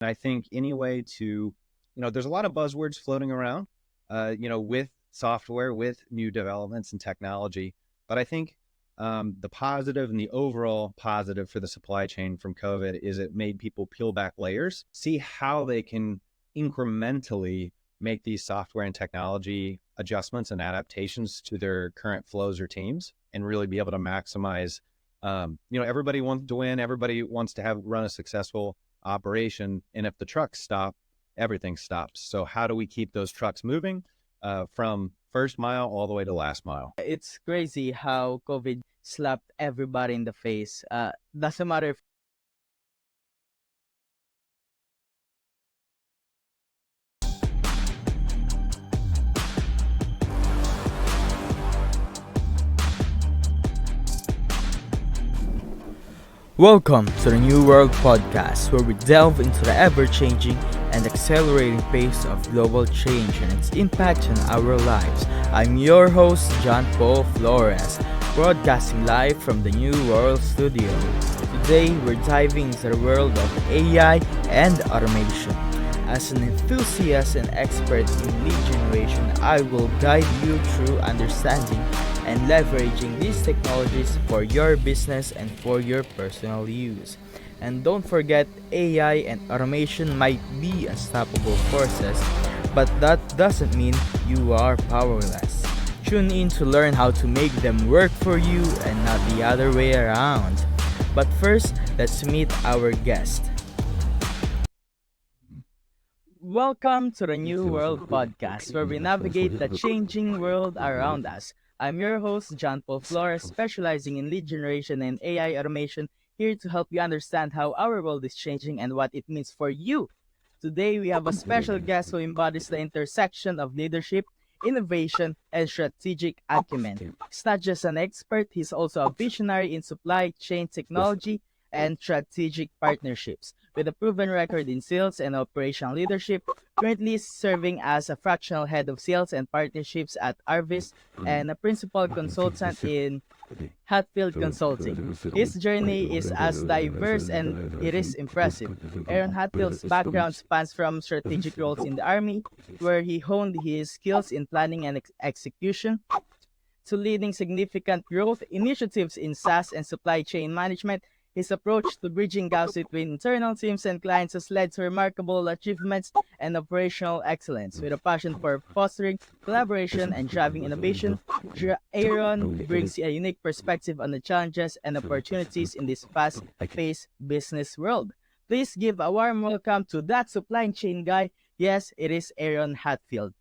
And I think any way to, there's a lot of buzzwords floating around, with software, with new developments and technology. But I think the positive and the overall positive for the supply chain from COVID is it made people peel back layers, see how they can incrementally make these software and technology adjustments and adaptations to their current flows or teams, and really be able to maximize. Everybody wants to win. Everybody wants to run a successful operation. And if the trucks stop, everything stops. So how do we keep those trucks moving from first mile all the way to last mile? It's crazy how COVID slapped everybody in the face. Doesn't matter if Welcome to the New World Podcast, where we delve into the ever-changing and accelerating pace of global change and its impact on our lives. I'm your host, John Paul Flores, broadcasting live from the New World Studio. Today, we're diving into the world of AI and automation. As an enthusiast and expert in lead generation, I will guide you through understanding and leveraging these technologies for your business and for your personal use. And don't forget, AI and automation might be unstoppable forces, but that doesn't mean you are powerless. Tune in to learn how to make them work for you and not the other way around. But first, let's meet our guest. Welcome to the New World Podcast, where we navigate the changing world around us. I'm your host, John Paul Flores, specializing in lead generation and AI automation, here to help you understand how our world is changing and what it means for you. Today, we have a special guest who embodies the intersection of leadership, innovation, and strategic acumen. He's not just an expert, he's also a visionary in supply chain technology and strategic partnerships. With a proven record in sales and operational leadership, currently serving as a fractional head of sales and partnerships at Arvis and a principal consultant in Hatfield Consulting. His journey is as diverse and it is impressive. Aaron Hatfield's background spans from strategic roles in the Army, where he honed his skills in planning and execution, to leading significant growth initiatives in SaaS and supply chain management. His approach to bridging gaps between internal teams and clients has led to remarkable achievements and operational excellence. With a passion for fostering collaboration and driving innovation, Aaron brings a unique perspective on the challenges and opportunities in this fast-paced business world. Please give a warm welcome to that supply chain guy. Yes, it is Aaron Hatfield.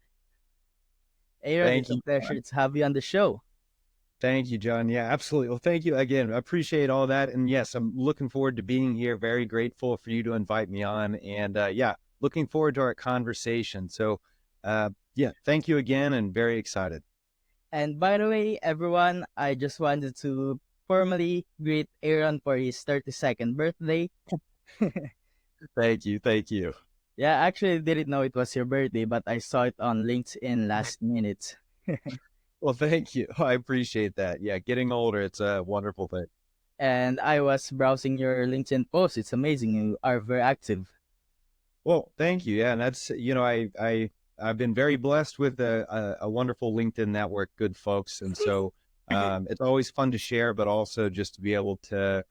Aaron, Thank it's a you. pleasure to have you on the show. Thank you, John. Yeah, absolutely. Well, thank you again. I appreciate all that. And yes, I'm looking forward to being here. Very grateful for you to invite me on. And looking forward to our conversation. So, thank you again and very excited. And by the way, everyone, I just wanted to formally greet Aaron for his 32nd birthday. Thank you. Thank you. Yeah, I actually didn't know it was your birthday, but I saw it on LinkedIn last minute. Well, thank you. I appreciate that. Yeah, getting older, it's a wonderful thing. And I was browsing your LinkedIn post. It's amazing. You are very active. Well, thank you. Yeah, and that's I've been very blessed with a wonderful LinkedIn network, good folks, and so it's always fun to share, but also just to be able to,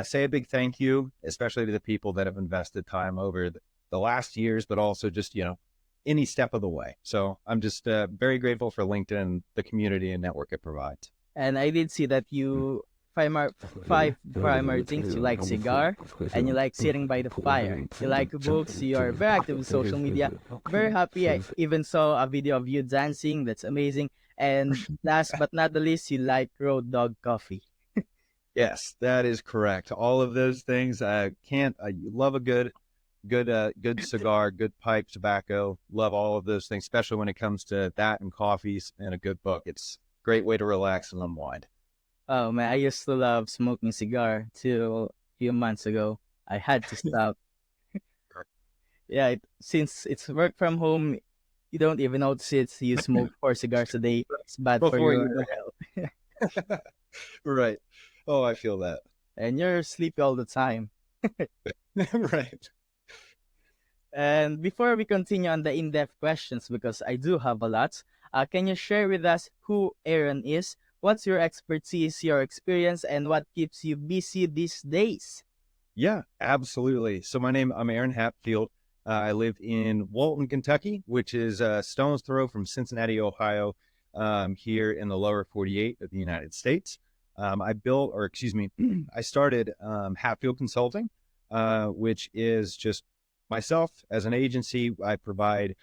say a big thank you, especially to the people that have invested time over the last years, but also just any step of the way. So I'm just very grateful for LinkedIn, the community and network it provides. And I did see that you five primary things. You like cigar and you like sitting by the fire. You like books. You are very active in social media. Very happy. I even saw a video of you dancing. That's amazing. And last but not the least, you like Road Dog coffee. Yes, that is correct. All of those things. I love a good cigar, good pipe, tobacco. Love all of those things, especially when it comes to that and coffees and a good book. It's a great way to relax and unwind. Oh man, I used to love smoking cigar till a few months ago. I had to stop. Yeah, since it's work from home, you don't even notice it. You smoke 4 cigars a day. It's bad for Before your you health. right. Oh, I feel that. And you're sleepy all the time. Right. And before we continue on the in-depth questions, because I do have a lot, can you share with us who Aaron is? What's your expertise, your experience, and what keeps you busy these days? Yeah, absolutely. So I'm Aaron Hatfield. I live in Walton, Kentucky, which is a stone's throw from Cincinnati, Ohio, here in the lower 48 of the United States. I started Hatfield Consulting, which is just myself as an agency. I provide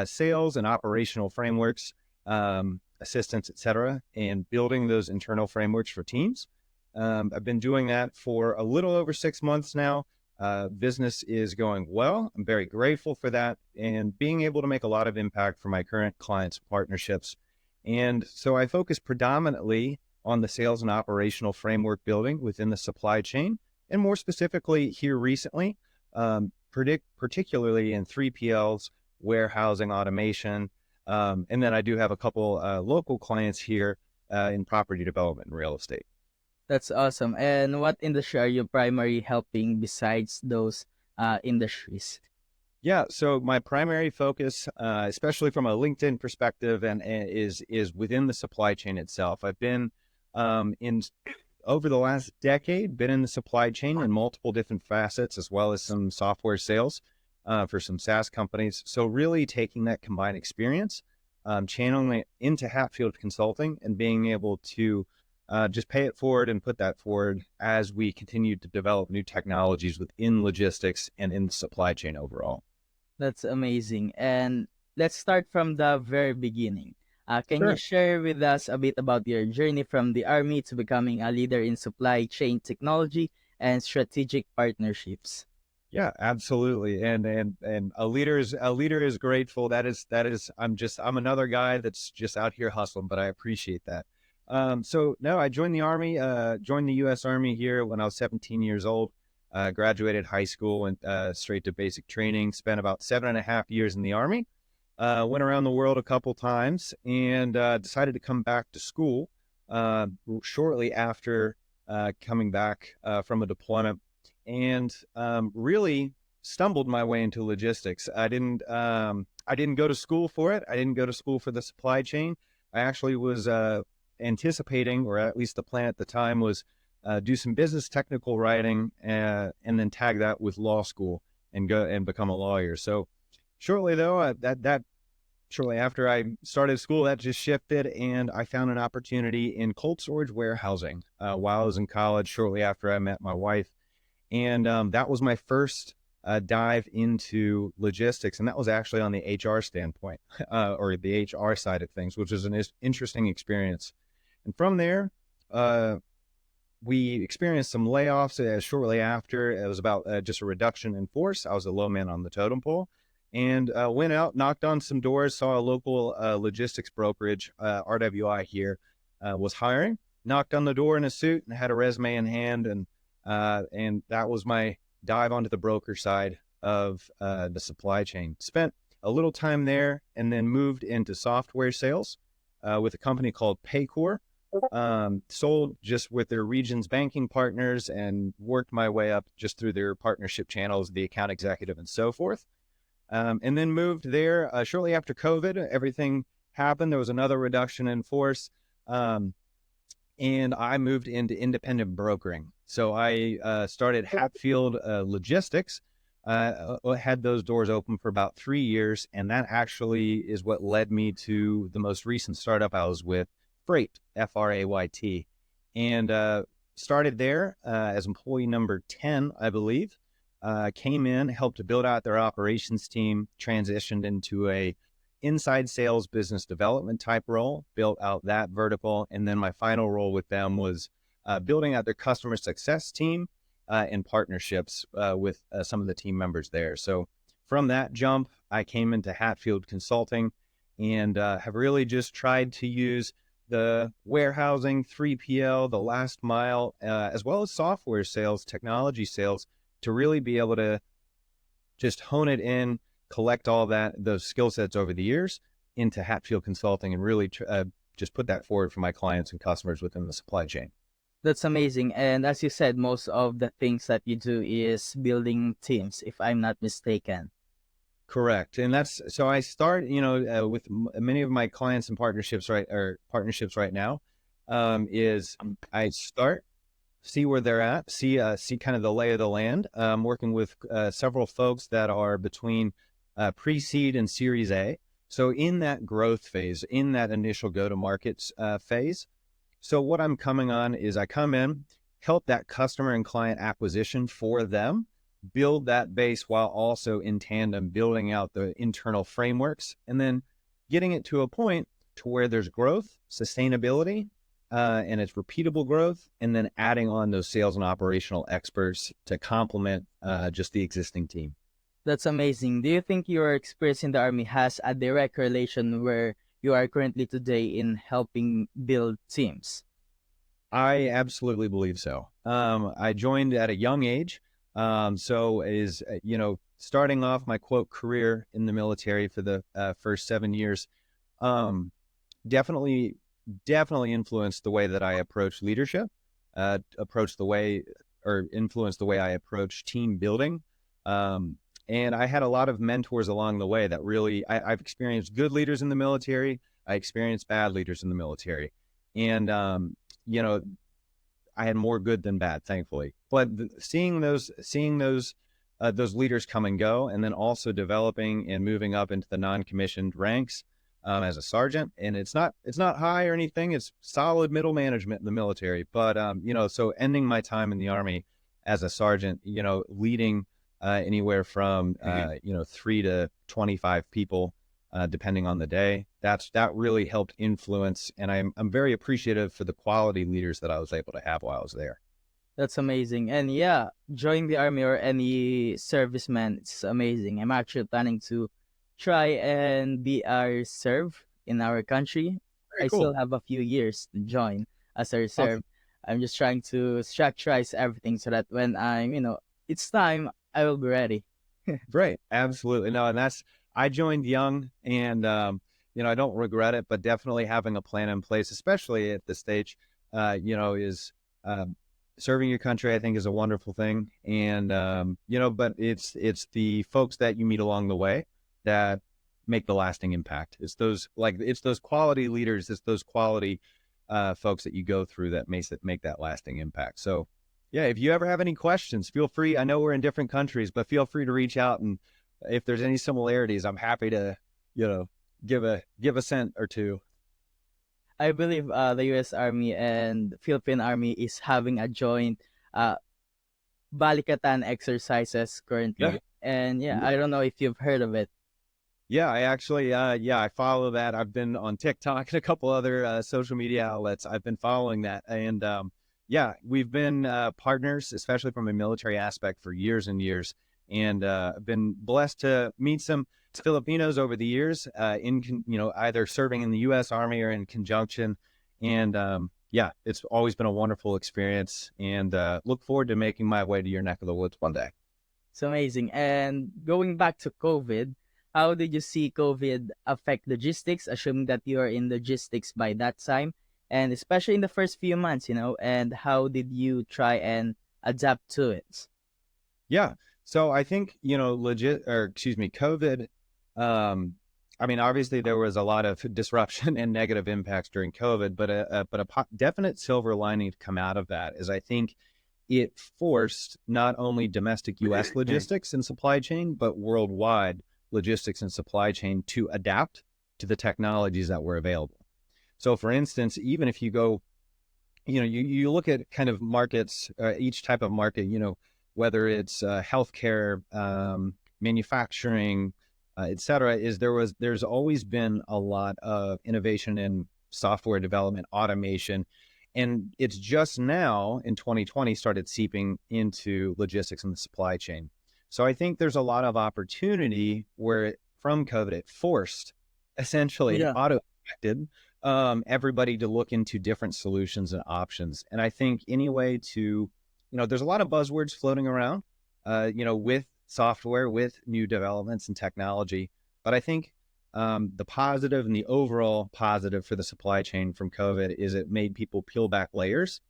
sales and operational frameworks, assistance, etc., and building those internal frameworks for teams. I've been doing that for a little over 6 months now. Business is going well. I'm very grateful for that and being able to make a lot of impact for my current clients and partnerships. And so I focus predominantly on the sales and operational framework building within the supply chain, and more specifically here recently, particularly in 3PLs, warehousing automation. And then I do have a couple local clients here in property development and real estate. That's awesome. And what industry are you primarily helping besides those industries? Yeah, so my primary focus, especially from a LinkedIn perspective, is within the supply chain itself. I've been in over the last decade, been in the supply chain in multiple different facets, as well as some software sales for some SaaS companies. So really taking that combined experience, channeling it into Hatfield Consulting, and being able to just pay it forward and put that forward as we continue to develop new technologies within logistics and in the supply chain overall. That's amazing. And let's start from the very beginning. Can you Sure. share with us a bit about your journey from the Army to becoming a leader in supply chain technology and strategic partnerships? Yeah, absolutely. And a leader is grateful. I'm another guy that's just out here hustling, but I appreciate that. So no, I joined the Army, joined the US Army here when I was 17 years old. Graduated high school and straight to basic training, spent about 7.5 years in the Army. Went around the world a couple times and decided to come back to school shortly after coming back from a deployment, and really stumbled my way into logistics. I didn't go to school for it. I didn't go to school for the supply chain. I actually was anticipating, or at least the plan at the time was do some business technical writing and then tag that with law school and go and become a lawyer. So shortly though, shortly after I started school, that just shifted, and I found an opportunity in cold storage warehousing while I was in college. Shortly after I met my wife, and that was my first dive into logistics, and that was actually on the HR standpoint or the HR side of things, which was an interesting experience. And from there, we experienced some layoffs shortly after. It was about just a reduction in force. I was a low man on the totem pole, and went out, knocked on some doors, saw a local logistics brokerage, RWI here, was hiring, knocked on the door in a suit and had a resume in hand. And that was my dive onto the broker side of the supply chain. Spent a little time there and then moved into software sales with a company called Paycor. Sold just with their region's banking partners and worked my way up just through their partnership channels, the account executive and so forth. And then moved there shortly after COVID. Everything happened. There was another reduction in force. And I moved into independent brokering. So I started Hatfield Logistics, had those doors open for about 3 years. And that actually is what led me to the most recent startup I was with, Freight, Frayt. And started there as employee number 10, I believe. Came in, helped to build out their operations team, transitioned into a inside sales business development type role, built out that vertical. And then my final role with them was building out their customer success team and partnerships with some of the team members there. So from that jump, I came into Hatfield Consulting and have really just tried to use the warehousing, 3PL, the last mile, as well as software sales, technology sales, to really be able to just hone it in, collect all those skill sets over the years into Hatfield Consulting, and really just put that forward for my clients and customers within the supply chain. That's amazing. And as you said, most of the things that you do is building teams, if I'm not mistaken. Correct. And that's so I start, with many of my clients and partnerships right now, is I start, see where they're at, see kind of the lay of the land. Working with several folks that are between pre-seed and Series A. So in that growth phase, in that initial go-to-market phase. So what I'm coming on is I come in, help that customer and client acquisition for them, build that base while also in tandem building out the internal frameworks, and then getting it to a point to where there's growth, sustainability, and it's repeatable growth, and then adding on those sales and operational experts to complement just the existing team. That's amazing. Do you think your experience in the army has a direct relation where you are currently today in helping build teams? I absolutely believe so. I joined at a young age. So is, starting off my quote career in the military for the first 7 years, um, definitely, definitely influenced the way that I approach leadership, approach the way or influenced the way I approach team building. And I had a lot of mentors along the way that really, I've experienced good leaders in the military. I experienced bad leaders in the military. And, you know, I had more good than bad, thankfully. But seeing those leaders come and go, and then also developing and moving up into the non-commissioned ranks as a sergeant. And it's not high or anything. It's solid middle management in the military. But so ending my time in the Army as a sergeant, leading anywhere from 3 to 25 people, depending on the day. That really helped influence, and I'm very appreciative for the quality leaders that I was able to have while I was there. That's amazing. And yeah, join the army or any serviceman, it's amazing. I'm actually planning to try and be a reserve in our country. Very I still cool. have a few years to join as a Awesome. reserve. I'm just trying to structurize everything so that when it's time, I will be ready. Great. Absolutely. No, and I joined young, and I don't regret it, but definitely having a plan in place, especially at this stage, is um, serving your country, I think, is a wonderful thing. And but it's the folks that you meet along the way that make the lasting impact. It's those quality leaders, it's those quality folks that you go through that make that lasting impact. So yeah, if you ever have any questions, feel free. I know we're in different countries, but feel free to reach out, and if there's any similarities, I'm happy to, you know, give a cent or two. I believe the U.S. Army and Philippine Army is having a joint uh, Balikatan exercises Yeah. currently. And yeah, I don't know if you've heard of it. Yeah, I actually, I follow that. I've been on TikTok and a couple other social media outlets. I've been following that, and yeah, we've been partners, especially from a military aspect, for years and years, and I've been blessed to meet some Filipinos over the years, either serving in the U.S. Army or in conjunction, and yeah, it's always been a wonderful experience, and look forward to making my way to your neck of the woods one day. It's amazing. And going back to COVID, how did you see COVID affect logistics, assuming that you are in logistics by that time, and especially in the first few months, and how did you try and adapt to it? Yeah. So I think, COVID. Um, I mean, obviously there was a lot of disruption and negative impacts during COVID, but a definite silver lining to come out of that is I think it forced not only domestic U.S. logistics and supply chain, but worldwide logistics and supply chain to adapt to the technologies that were available. So, for instance, even if you go, you look at kind of markets, each type of market, whether it's healthcare, manufacturing, et cetera, there's always been a lot of innovation in software development, automation, and it's just now in 2020 started seeping into logistics and the supply chain. So I think there's a lot of opportunity where from COVID, it forced, essentially Yeah. auto affected everybody to look into different solutions and options. And I think any way to, there's a lot of buzzwords floating around, with software, with new developments and technology. But I think the positive and the overall positive for the supply chain from COVID is it made people peel back layers,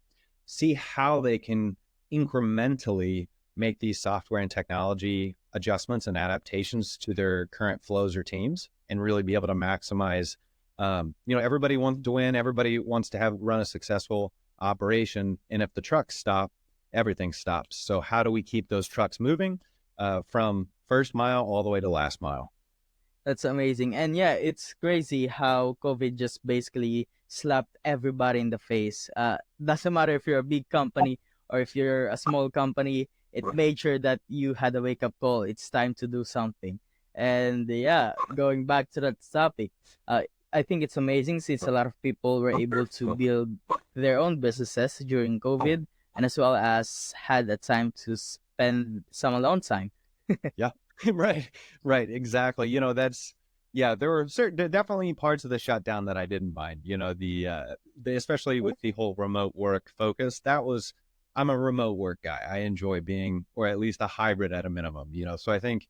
see how they can incrementally make these software and technology adjustments and adaptations to their current flows or teams and really be able to maximize. Everybody wants to win. Everybody wants to run a successful operation. And if the trucks stop, everything stops. So how do we keep those trucks moving from first mile all the way to last mile? That's amazing. And yeah, it's crazy how COVID just basically slapped everybody in the face. Doesn't matter if you're a big company or if you're a small company, it made sure that you had a wake up call. It's time to do something. And yeah, going back to that topic, I think it's amazing since a lot of people were able to build their own businesses during COVID and as well as had the time to spend some alone time. Yeah, right, right, exactly. There were definitely parts of the shutdown that I didn't mind. Especially with the whole remote work focus. I'm a remote work guy. I enjoy being, or at least a hybrid at a minimum. So I think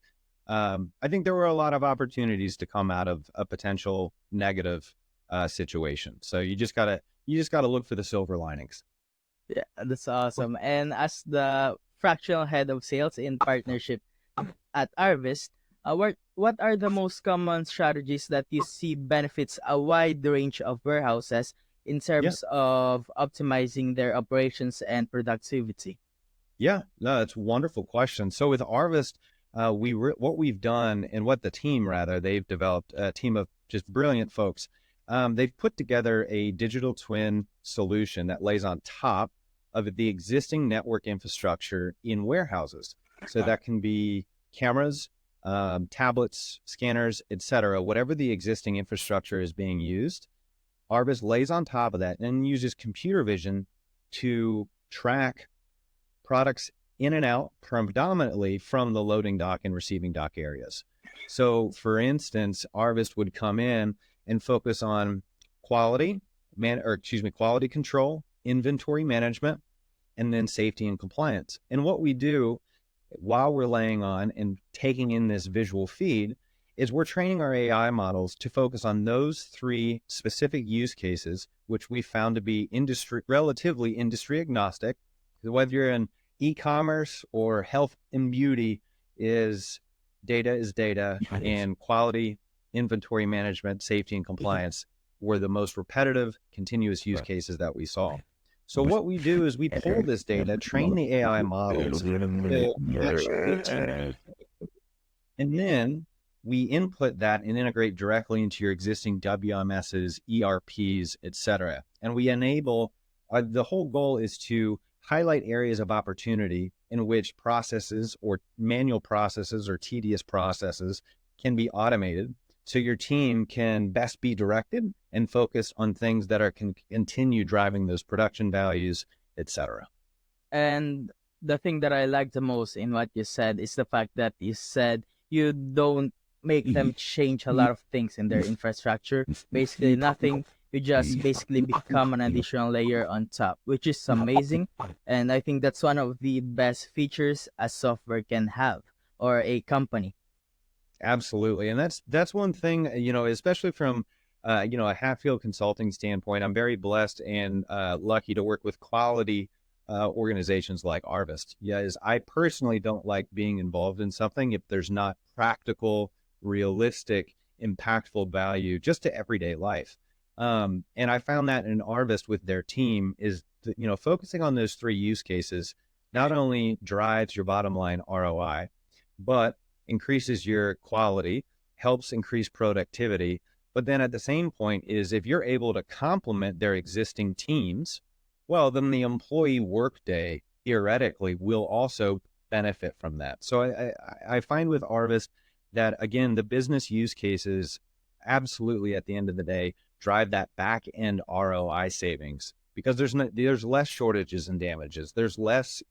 there were a lot of opportunities to come out of a potential negative situation. So you just gotta look for the silver linings. Yeah, that's awesome. And as the fractional head of sales in partnership at Arvest, what are the most common strategies that you see benefits a wide range of warehouses in Yeah. terms of optimizing their operations and productivity? Yeah, no, that's a wonderful question. So with Arvest, what we've done and what the team rather they've developed a team of just brilliant folks. They've put together a digital twin solution that lays on top of the existing network infrastructure in warehouses. So that can be cameras, tablets, scanners, etc. Whatever the existing infrastructure is being used, Arvest lays on top of that and uses computer vision to track products in and out predominantly from the loading dock and receiving dock areas. So for instance, Arvest would come in and focus on quality control, inventory management, and then safety and compliance. And what we do while we're laying on and taking in this visual feed is we're training our AI models to focus on those three specific use cases, which we found to be relatively industry agnostic. Whether you're in e-commerce or health and beauty, is data, and quality, inventory management, safety, and compliance were the most repetitive, continuous use cases that we saw. So what we do is we pull this data, train the AI models, and then we input that and integrate directly into your existing WMSs, ERPs, etc. And we enable, the whole goal is to highlight areas of opportunity in which processes or manual processes or tedious processes can be automated so your team can best be directed and focus on things that can continue driving those production values, etc. And the thing that I like the most in what you said is the fact that you said you don't make them change a lot of things in their infrastructure. Basically, nothing. You just basically become an additional layer on top, which is amazing. And I think that's one of the best features a software can have or a company. Absolutely. And that's one thing, especially from, a Hatfield consulting standpoint. I'm very blessed and lucky to work with quality organizations like Arvest. Is I personally don't like being involved in something if there's not practical, realistic, impactful value just to everyday life. And I found that in Arvest with their team is, focusing on those three use cases not only drives your bottom line ROI, but increases your quality, helps increase productivity. But then at the same point is if you're able to complement their existing teams, well, then the employee workday theoretically will also benefit from that. So I find with Arvest that, again, the business use cases absolutely at the end of the day drive that back end ROI savings because there's less shortages and damages. There's less,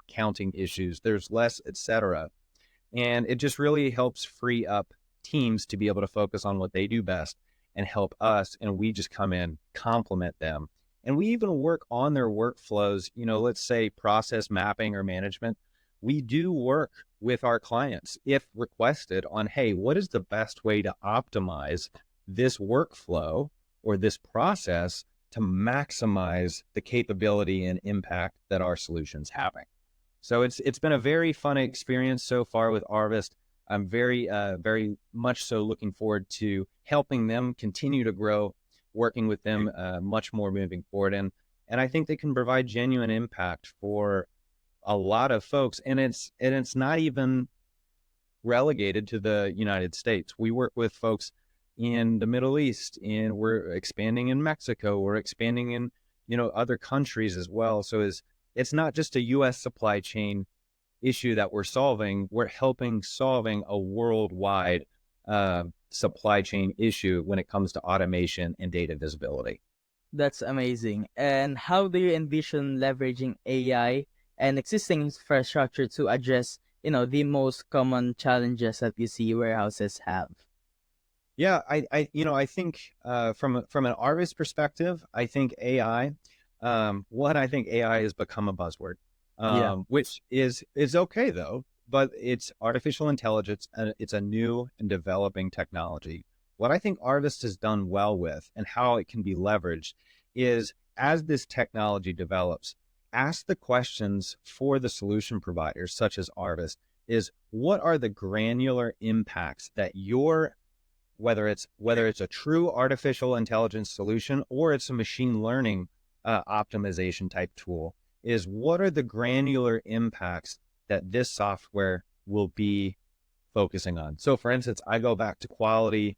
counting issues. There's less, et cetera. And it just really helps free up teams to be able to focus on what they do best and help us. And we just come in, complement them. And we even work on their workflows, let's say process mapping or management. We do work with our clients if requested on, hey, what is the best way to optimize this workflow or this process to maximize the capability and impact that our solution's having. So it's been a very fun experience so far with Arvest. I'm very much so looking forward to helping them continue to grow, working with them much more moving forward. And I think they can provide genuine impact for a lot of folks. And it's not even relegated to the United States. We work with folks in the Middle East, and we're expanding in Mexico. We're expanding in, other countries as well. So it's not just a U.S. supply chain issue that we're solving. We're helping solving a worldwide supply chain issue when it comes to automation and data visibility. That's amazing. And how do you envision leveraging AI and existing infrastructure to address, the most common challenges that you see warehouses have? Yeah, I think from an artist perspective, I think AI, I think AI has become a buzzword, Yeah, which is okay though, but it's artificial intelligence and it's a new and developing technology. What I think Arvist has done well with and how it can be leveraged is as this technology develops, ask the questions for the solution providers such as Arvist is what are the granular impacts that your whether it's a true artificial intelligence solution or it's a machine learning optimization type tool, is what are the granular impacts that this software will be focusing on. So, for instance, I go back to quality,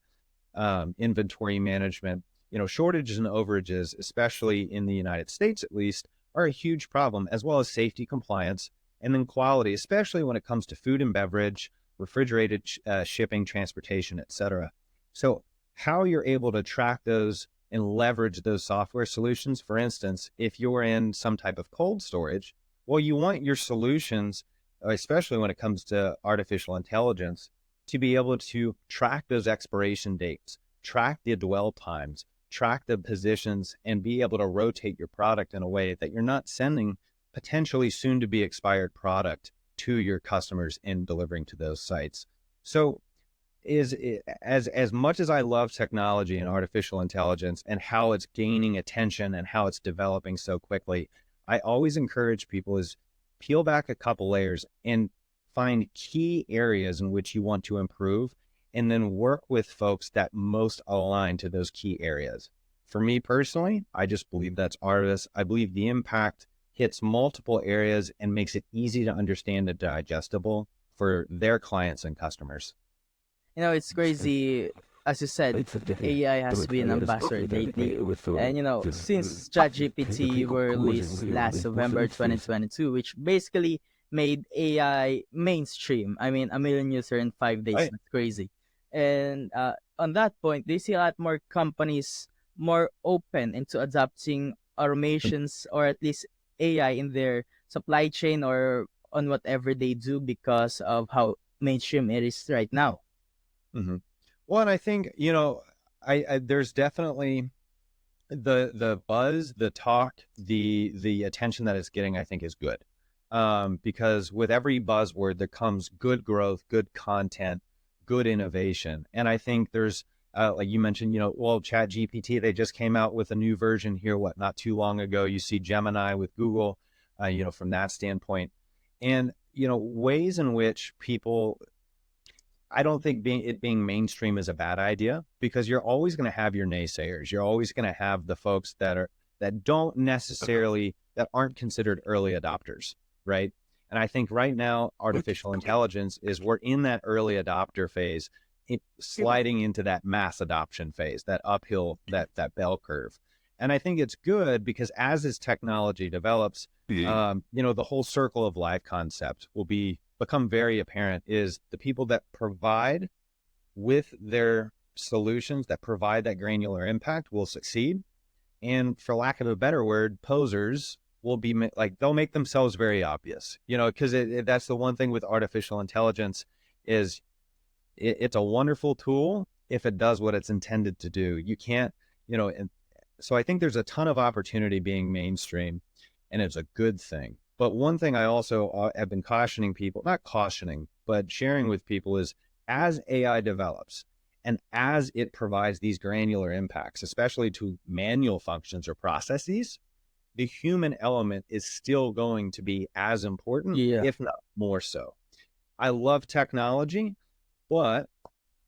inventory management. Shortages and overages, especially in the United States at least, are a huge problem, as well as safety compliance, and then quality, especially when it comes to food and beverage, refrigerated shipping, transportation, etc. So how you're able to track those and leverage those software solutions. For instance, if you're in some type of cold storage, well, you want your solutions, especially when it comes to artificial intelligence, to be able to track those expiration dates, track the dwell times, track the positions, and be able to rotate your product in a way that you're not sending potentially soon to be expired product to your customers and delivering to those sites. So as much as I love technology and artificial intelligence and how it's gaining attention and how it's developing so quickly, I always encourage people is peel back a couple layers and find key areas in which you want to improve and then work with folks that most align to those key areas. For me personally, I just believe that's artists. I believe the impact hits multiple areas and makes it easy to understand and digestible for their clients and customers. It's crazy. As you said, AI has been a buzzword lately. And, since ChatGPT were released last November 2022, which basically made AI mainstream. I mean, a million users in 5 days. Right. That's crazy. And on that point, they see a lot more companies more open into adopting automations or at least AI in their supply chain or on whatever they do because of how mainstream it is right now. Mm-hmm. Well, and I think, I there's definitely the buzz, the talk, the attention that it's getting, I think is good. Because with every buzzword there comes good growth, good content, good innovation. And I think there's like you mentioned, Chat GPT, they just came out with a new version here, not too long ago. You see Gemini with Google, from that standpoint. And, ways in which people I don't think being mainstream is a bad idea because you're always going to have your naysayers. You're always going to have the folks that don't necessarily that aren't considered early adopters, right? And I think right now artificial intelligence is we're in that early adopter phase, sliding into that mass adoption phase, that uphill that bell curve. And I think it's good because as this technology develops, the whole circle of life concept will become very apparent is the people that provide with their solutions that provide that granular impact will succeed. And for lack of a better word, posers will be like, they'll make themselves very obvious, because that's the one thing with artificial intelligence is it's a wonderful tool if it does what it's intended to do. You can't, and so I think there's a ton of opportunity being mainstream and it's a good thing. But one thing I also have been cautioning people, not cautioning, but sharing with people is as AI develops and as it provides these granular impacts, especially to manual functions or processes, the human element is still going to be as important, Yeah. if not more so. I love technology, but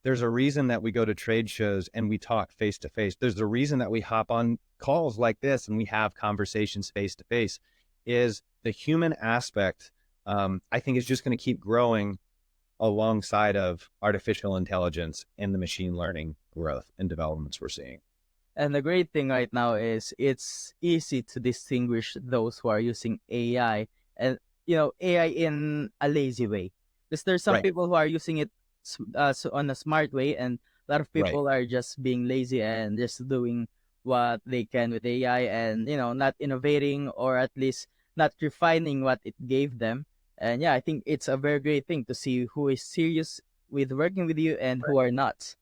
there's a reason that we go to trade shows and we talk face to face. There's a reason that we hop on calls like this and we have conversations face to face. Is the human aspect, I think, is just going to keep growing alongside of artificial intelligence and the machine learning growth and developments we're seeing. And the great thing right now is it's easy to distinguish those who are using AI and AI in a lazy way. Because there's some Right, people who are using it on a smart way, and a lot of right. people are just being lazy and just doing what they can with AI, and not innovating, or at least not refining what it gave them. And yeah, I think it's a very great thing to see who is serious with working with you and who are not.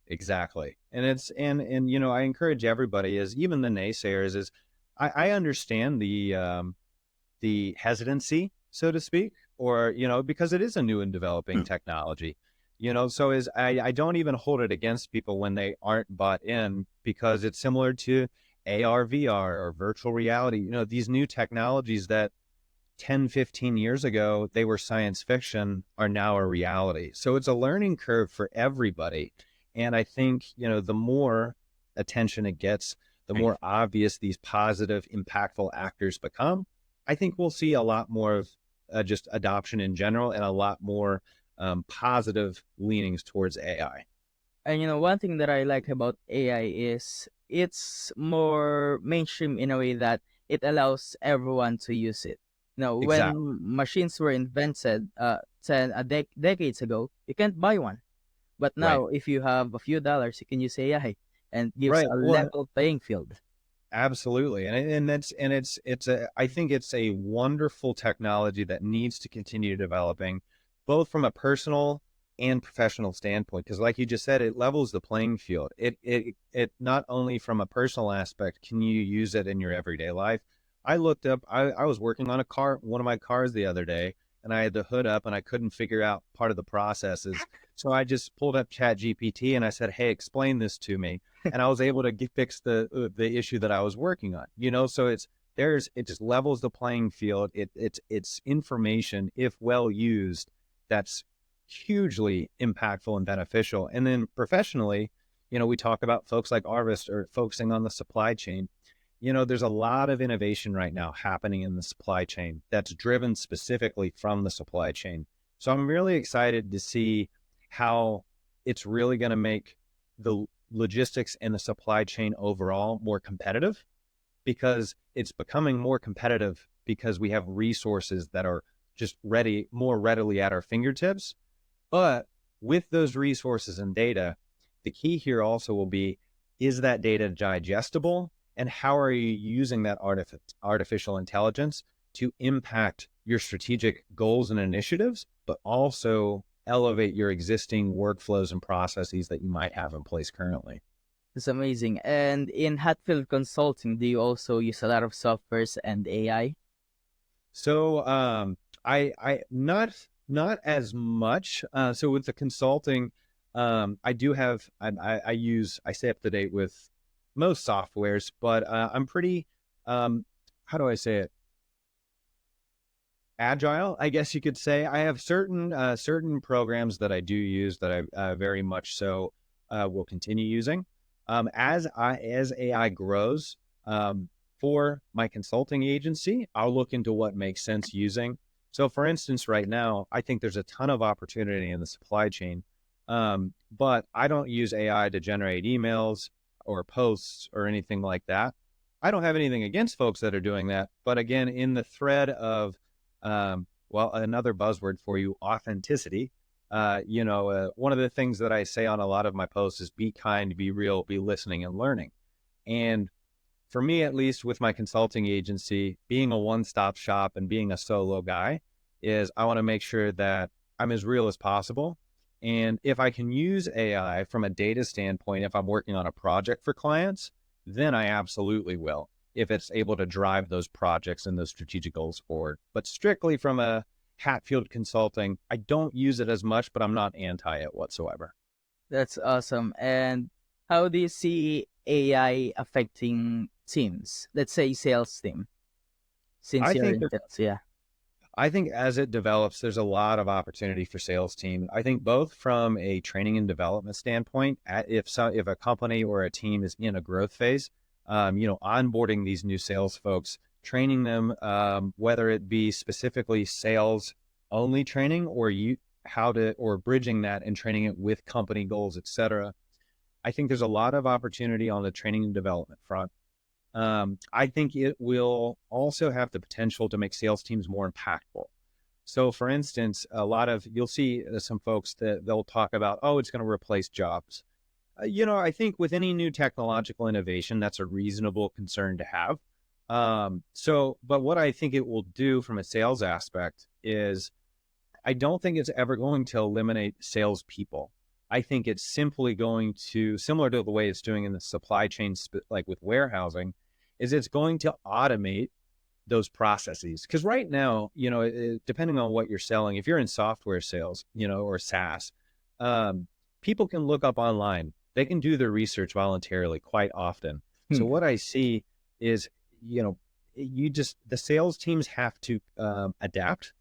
Exactly. And it's and I encourage everybody, is even the naysayers, is I understand the hesitancy, so to speak, or because it is a new and developing technology. So is I don't even hold it against people when they aren't bought in, because it's similar to AR, VR, or virtual reality. These new technologies that 10, 15 years ago, they were science fiction, are now a reality. So it's a learning curve for everybody. And I think, the more attention it gets, the more obvious these positive, impactful actors become. I think we'll see a lot more of just adoption in general, and a lot more positive leanings towards AI. And one thing that I like about AI is it's more mainstream in a way that it allows everyone to use it. Exactly. When machines were invented 10 decades ago, you can't buy one. But Right. now, if you have a few dollars, you can use AI and gives Right. a Well, level playing field. absolutely. And it's I think it's a wonderful technology that needs to continue developing, both from a personal and professional standpoint, because like you just said, it levels the playing field. It not only from a personal aspect can you use it in your everyday life. I was working on one of my cars the other day, and I had the hood up and I couldn't figure out part of the processes. So I just pulled up Chat GPT and I said, "Hey, explain this to me." And I was able to fix the issue that I was working on. So it just levels the playing field. It's information, if well used, that's hugely impactful and beneficial. And then professionally, we talk about folks like Arvist, or focusing on the supply chain. There's a lot of innovation right now happening in the supply chain that's driven specifically from the supply chain. So I'm really excited to see how it's really going to make the logistics and the supply chain overall more competitive, because it's becoming more competitive because we have resources that are just more readily at our fingertips. But with those resources and data, the key here also will be, is that data digestible? And how are you using that artificial intelligence to impact your strategic goals and initiatives, but also elevate your existing workflows and processes that you might have in place currently? It's amazing. And in Hatfield Consulting, do you also use a lot of softwares and AI? So I not as much. So with the consulting, I do have I stay up to date with most softwares, but I'm pretty how do I say it? Agile, I guess you could say. I have certain programs that I do use that I very much so will continue using. As AI grows, for my consulting agency, I'll look into what makes sense using. So, for instance, right now, I think there's a ton of opportunity in the supply chain, but I don't use AI to generate emails or posts or anything like that. I don't have anything against folks that are doing that, but again, in the thread of well, another buzzword for you, authenticity. One of the things that I say on a lot of my posts is, be kind, be real, be listening and learning. And for me, at least with my consulting agency, being a one-stop shop and being a solo guy, is I want to make sure that I'm as real as possible. And if I can use AI from a data standpoint, if I'm working on a project for clients, then I absolutely will, if it's able to drive those projects and those strategic goals forward. But strictly from a Hatfield consulting, I don't use it as much, but I'm not anti it whatsoever. That's awesome. And how do you see AI affecting teams? Let's say sales team. since I you're think in sales? Yeah. I think as it develops, there's a lot of opportunity for sales team. I think both from a training and development standpoint, if a company or a team is in a growth phase, onboarding these new sales folks, training them, whether it be specifically sales only training or or bridging that and training it with company goals, et cetera. I think there's a lot of opportunity on the training and development front. I think it will also have the potential to make sales teams more impactful. So, for instance, you'll see some folks that they'll talk about, oh, it's going to replace jobs. I think with any new technological innovation, that's a reasonable concern to have. But what I think it will do from a sales aspect is I don't think it's ever going to eliminate salespeople. I think it's simply going to, similar to the way it's doing in the supply chain, like with warehousing, is it's going to automate those processes. Because right now, depending on what you're selling, if you're in software sales, or SaaS, people can look up online. They can do their research voluntarily quite often. Hmm. So what I see is, the sales teams have to adapt,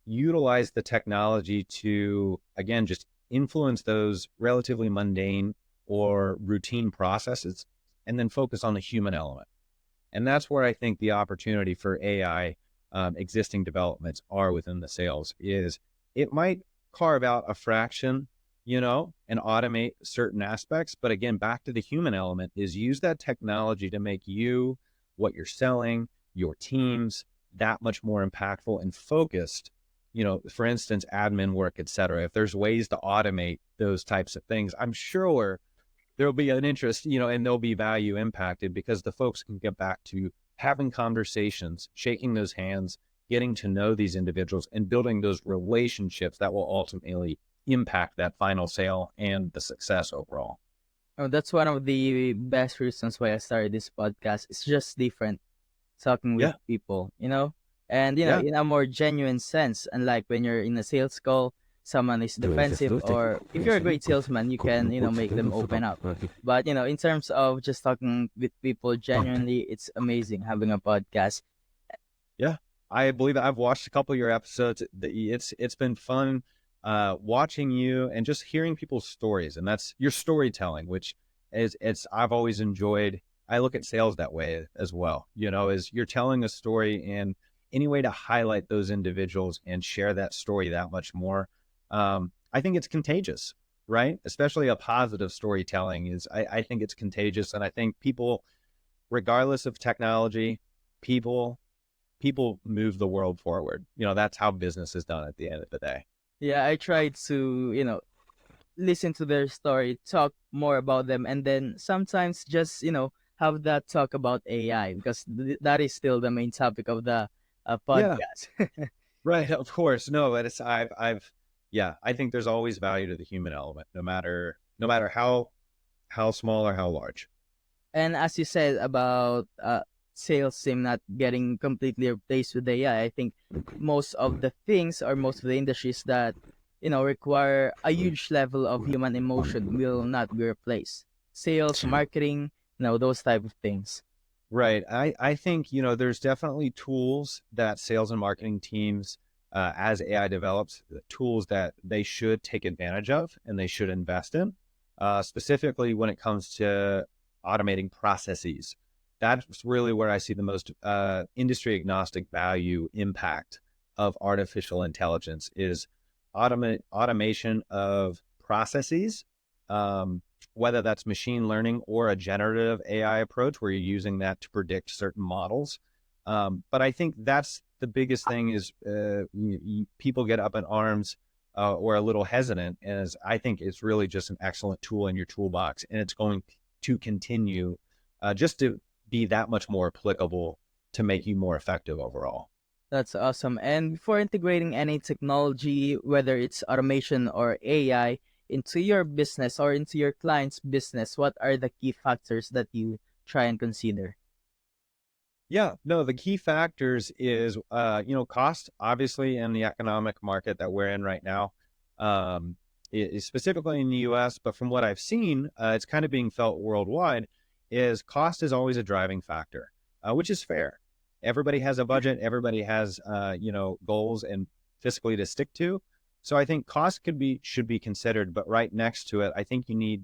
utilize the technology to, again, just influence those relatively mundane or routine processes, and then focus on the human element. And that's where I think the opportunity for AI existing developments are within the sales is it might carve out a fraction, and automate certain aspects. But again, back to the human element is use that technology to make you, what you're selling, your teams that much more impactful and focused. For instance, admin work, et cetera. If there's ways to automate those types of things, I'm sure there'll be an interest, and there'll be value impacted because the folks can get back to having conversations, shaking those hands, getting to know these individuals and building those relationships that will ultimately impact that final sale and the success overall. Oh, that's one of the best reasons why I started this podcast. It's just different talking with Yeah. people, and Yeah. in a more genuine sense. Unlike when you're in a sales call, someone is defensive, or if you're a great salesman, you can make them open up. But in terms of just talking with people genuinely, it's amazing having a podcast. Yeah. I believe I've watched a couple of your episodes. It's been fun watching you and just hearing people's stories. And that's your storytelling, which I've always enjoyed. I look at sales that way as well, is you're telling a story and any way to highlight those individuals and share that story that much more. I think it's contagious, right? Especially a positive storytelling I think it's contagious. And I think people, regardless of technology, people move the world forward. That's how business is done at the end of the day. Yeah, I tried to listen to their story, talk more about them, and then sometimes just have that talk about AI, because that is still the main topic of the Yeah, podcast. right. Of course. No, but yeah, I think there's always value to the human element, no matter how small or how large. And as you said about sales team not getting completely replaced with AI, I think most of the things, or most of the industries that require a huge level of human emotion will not be replaced. Sales, marketing, those type of things. Right. I think, there's definitely tools that sales and marketing teams, as AI develops, tools that they should take advantage of and they should invest in, specifically when it comes to automating processes. That's really where I see the most industry agnostic value impact of artificial intelligence is automation of processes. Whether that's machine learning or a generative AI approach where you're using that to predict certain models. But I think that's the biggest thing is people get up in arms or a little hesitant, as I think it's really just an excellent tool in your toolbox, and it's going to continue just to be that much more applicable to make you more effective overall. That's awesome. And before integrating any technology, whether it's automation or AI, into your business or into your client's business, what are the key factors that you try and consider? Yeah, no, the key factors is, cost, obviously, in the economic market that we're in right now, specifically in the US, but from what I've seen, it's kind of being felt worldwide, is cost is always a driving factor, which is fair. Everybody has a budget. Everybody has, goals and fiscally to stick to. So I think cost should be considered, but right next to it, I think you need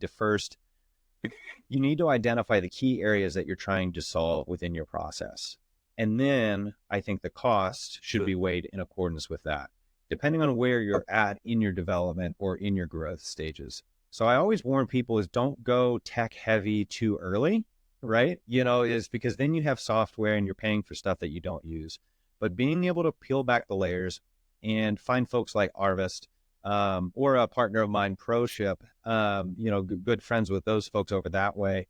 to identify the key areas that you're trying to solve within your process. And then I think the cost should be weighed in accordance with that, depending on where you're at in your development or in your growth stages. So I always warn people is don't go tech heavy too early, right? Is because then you have software and you're paying for stuff that you don't use. But being able to peel back the layers and find folks like Arvest, or a partner of mine, ProShip, good friends with those folks over that way,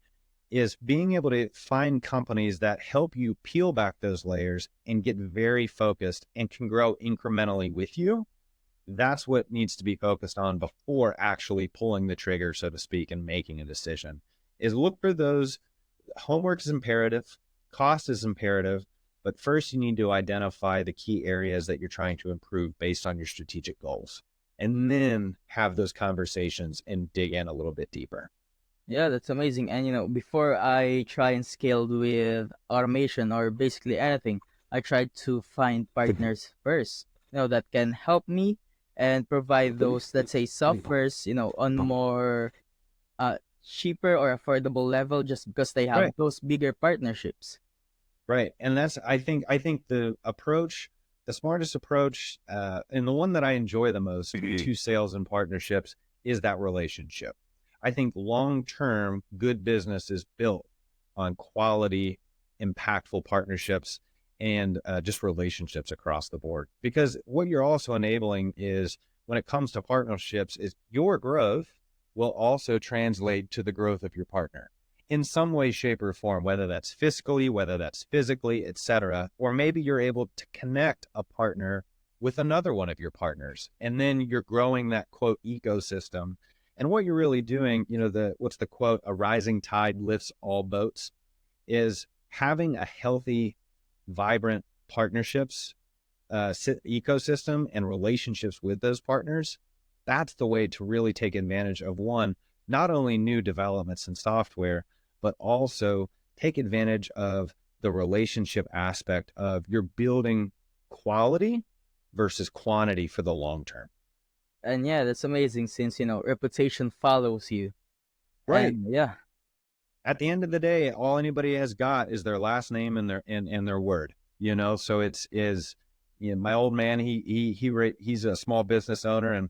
is being able to find companies that help you peel back those layers and get very focused and can grow incrementally with you. That's what needs to be focused on before actually pulling the trigger, so to speak, and making a decision. Is look for those. Homework is imperative, cost is imperative, but first you need to identify the key areas that you're trying to improve based on your strategic goals, and then have those conversations and dig in a little bit deeper. Yeah, that's amazing. And before I try and scale with automation or basically anything, I try to find partners first, that can help me and provide those, let's say, softwares, on more cheaper or affordable level just because they have Right. those bigger partnerships. Right. And I think the smartest approach, and the one that I enjoy the most to sales and partnerships is that relationship. I think long-term good business is built on quality, impactful partnerships and just relationships across the board. Because what you're also enabling is, when it comes to partnerships, is your growth will also translate to the growth of your partner in some way, shape, or form, whether that's fiscally, whether that's physically, etc. Or maybe you're able to connect a partner with another one of your partners, and then you're growing that quote ecosystem. And what you're really doing, what's the quote? A rising tide lifts all boats. Is having a healthy, vibrant partnerships ecosystem and relationships with those partners. That's the way to really take advantage of not only new developments in software, but also take advantage of the relationship aspect of you're building quality versus quantity for the long term. And yeah, that's amazing since, reputation follows you. Right. And yeah, At the end of the day, all anybody has got is their last name and their word. So my old man, he's a small business owner, and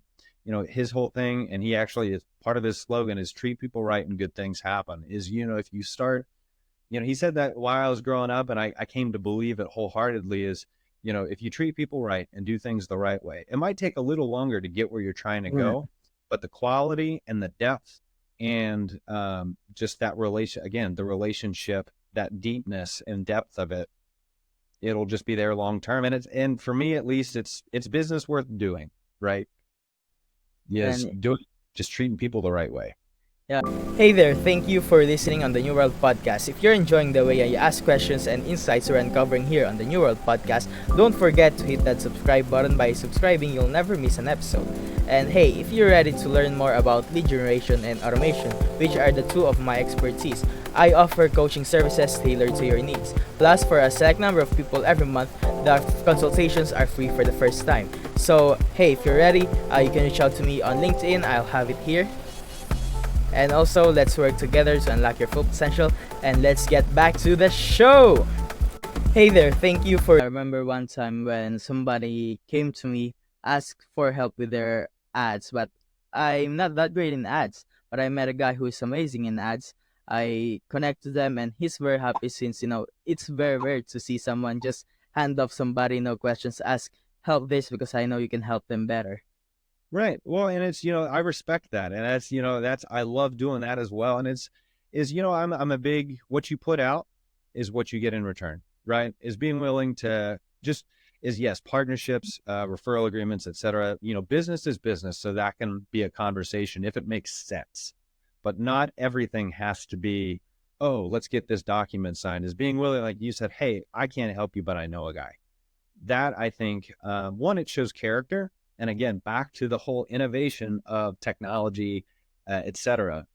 his whole thing, and he actually is part of his slogan is treat people right and good things happen. Is if you start, he said that while I was growing up, and I came to believe it wholeheartedly. Is if you treat people right and do things the right way, it might take a little longer to get where you're trying to right. go, but the quality and the depth and just that the relationship, that deepness and depth of it, it'll just be there long term. And for me at least, it's business worth doing, right? Yes, And just treating people the right way. yeah. Hey there, thank you for listening on the New World Podcast. If you're enjoying the way I ask questions and insights we're uncovering here on the New World Podcast, don't forget to hit that subscribe button. By subscribing, you'll never miss an episode. And hey, if you're ready to learn more about lead generation and automation, which are the two of my expertise, I offer coaching services tailored to your needs. Plus, for a select number of people every month, the consultations are free for the first time. So, hey, if you're ready, you can reach out to me on LinkedIn. I'll have it here. And also, let's work together to unlock your full potential. And let's get back to the show. Hey there, thank you for. I remember one time when somebody came to me, asked for help with their ads, but I'm not that great in ads. But I met a guy who is amazing in ads. I connect to them, and he's very happy since it's very rare to see someone just hand off somebody no questions, ask help this because I know you can help them better. Right. Well, and it's, I respect that. And I love doing that as well. And I'm a big, what you put out is what you get in return, right? Is being willing to yes, partnerships, referral agreements, et cetera. Business is business. So that can be a conversation if it makes sense, but not everything has to be, oh, let's get this document signed. Is being willing, like you said, hey, I can't help you, but I know a guy. That I think, one, it shows character. And again, back to the whole innovation of technology, et cetera,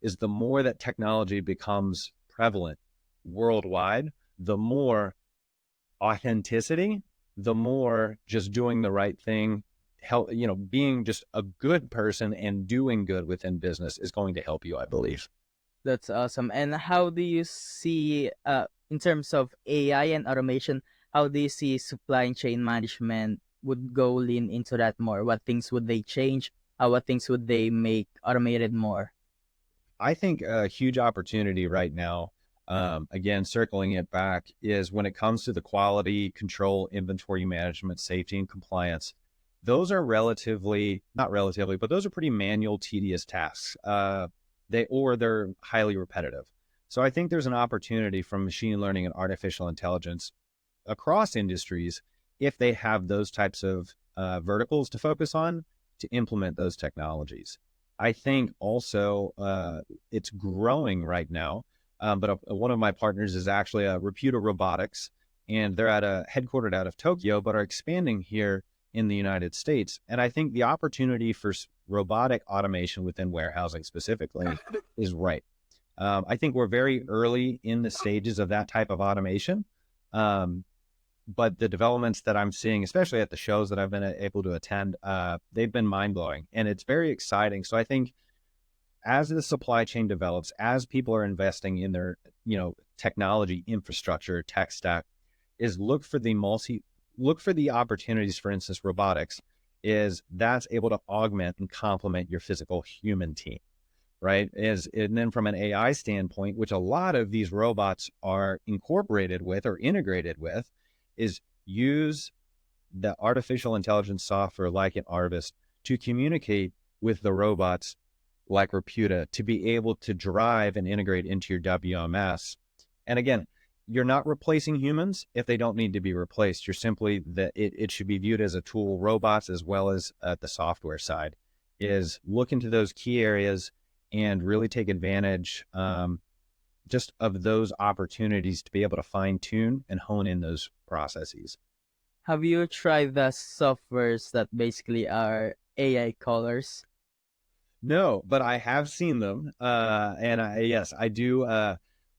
is the more that technology becomes prevalent worldwide, the more authenticity, the more just doing the right thing, help, being just a good person and doing good within business is going to help you, I believe. That's awesome. And how do you see, in terms of AI and automation, how do you see supply chain management would go lean into that more? What things would they change? What things would they make automated more? I think a huge opportunity right now, again, circling it back, is when it comes to the quality control, inventory management, safety, and compliance. Those are not relatively, but those are pretty manual, tedious tasks. They're highly repetitive. So I think there's an opportunity from machine learning and artificial intelligence across industries, if they have those types of verticals to focus on, to implement those technologies. I think also it's growing right now, but one of my partners is actually a Reputa Robotics, and they're headquartered out of Tokyo, but are expanding here in the United States. And I think the opportunity for robotic automation within warehousing specifically is right. I think we're very early in the stages of that type of automation. But the developments that I'm seeing, especially at the shows that I've been able to attend, they've been mind blowing, and it's very exciting. So I think as the supply chain develops, as people are investing in their, technology infrastructure, tech stack, is look for the opportunities. For instance, robotics is that's able to augment and complement your physical human team, right? And then from an AI standpoint, which a lot of these robots are incorporated with or integrated with, is use the artificial intelligence software like an Arvist to communicate with the robots like Reputa to be able to drive and integrate into your WMS. And again, you're not replacing humans if they don't need to be replaced. You're simply that it should be viewed as a tool. Robots, as well as the software side, is look into those key areas and really take advantage just of those opportunities to be able to fine tune and hone in those processes. Have you tried the softwares that basically are AI colors? No, but I have seen them. Yes, I do.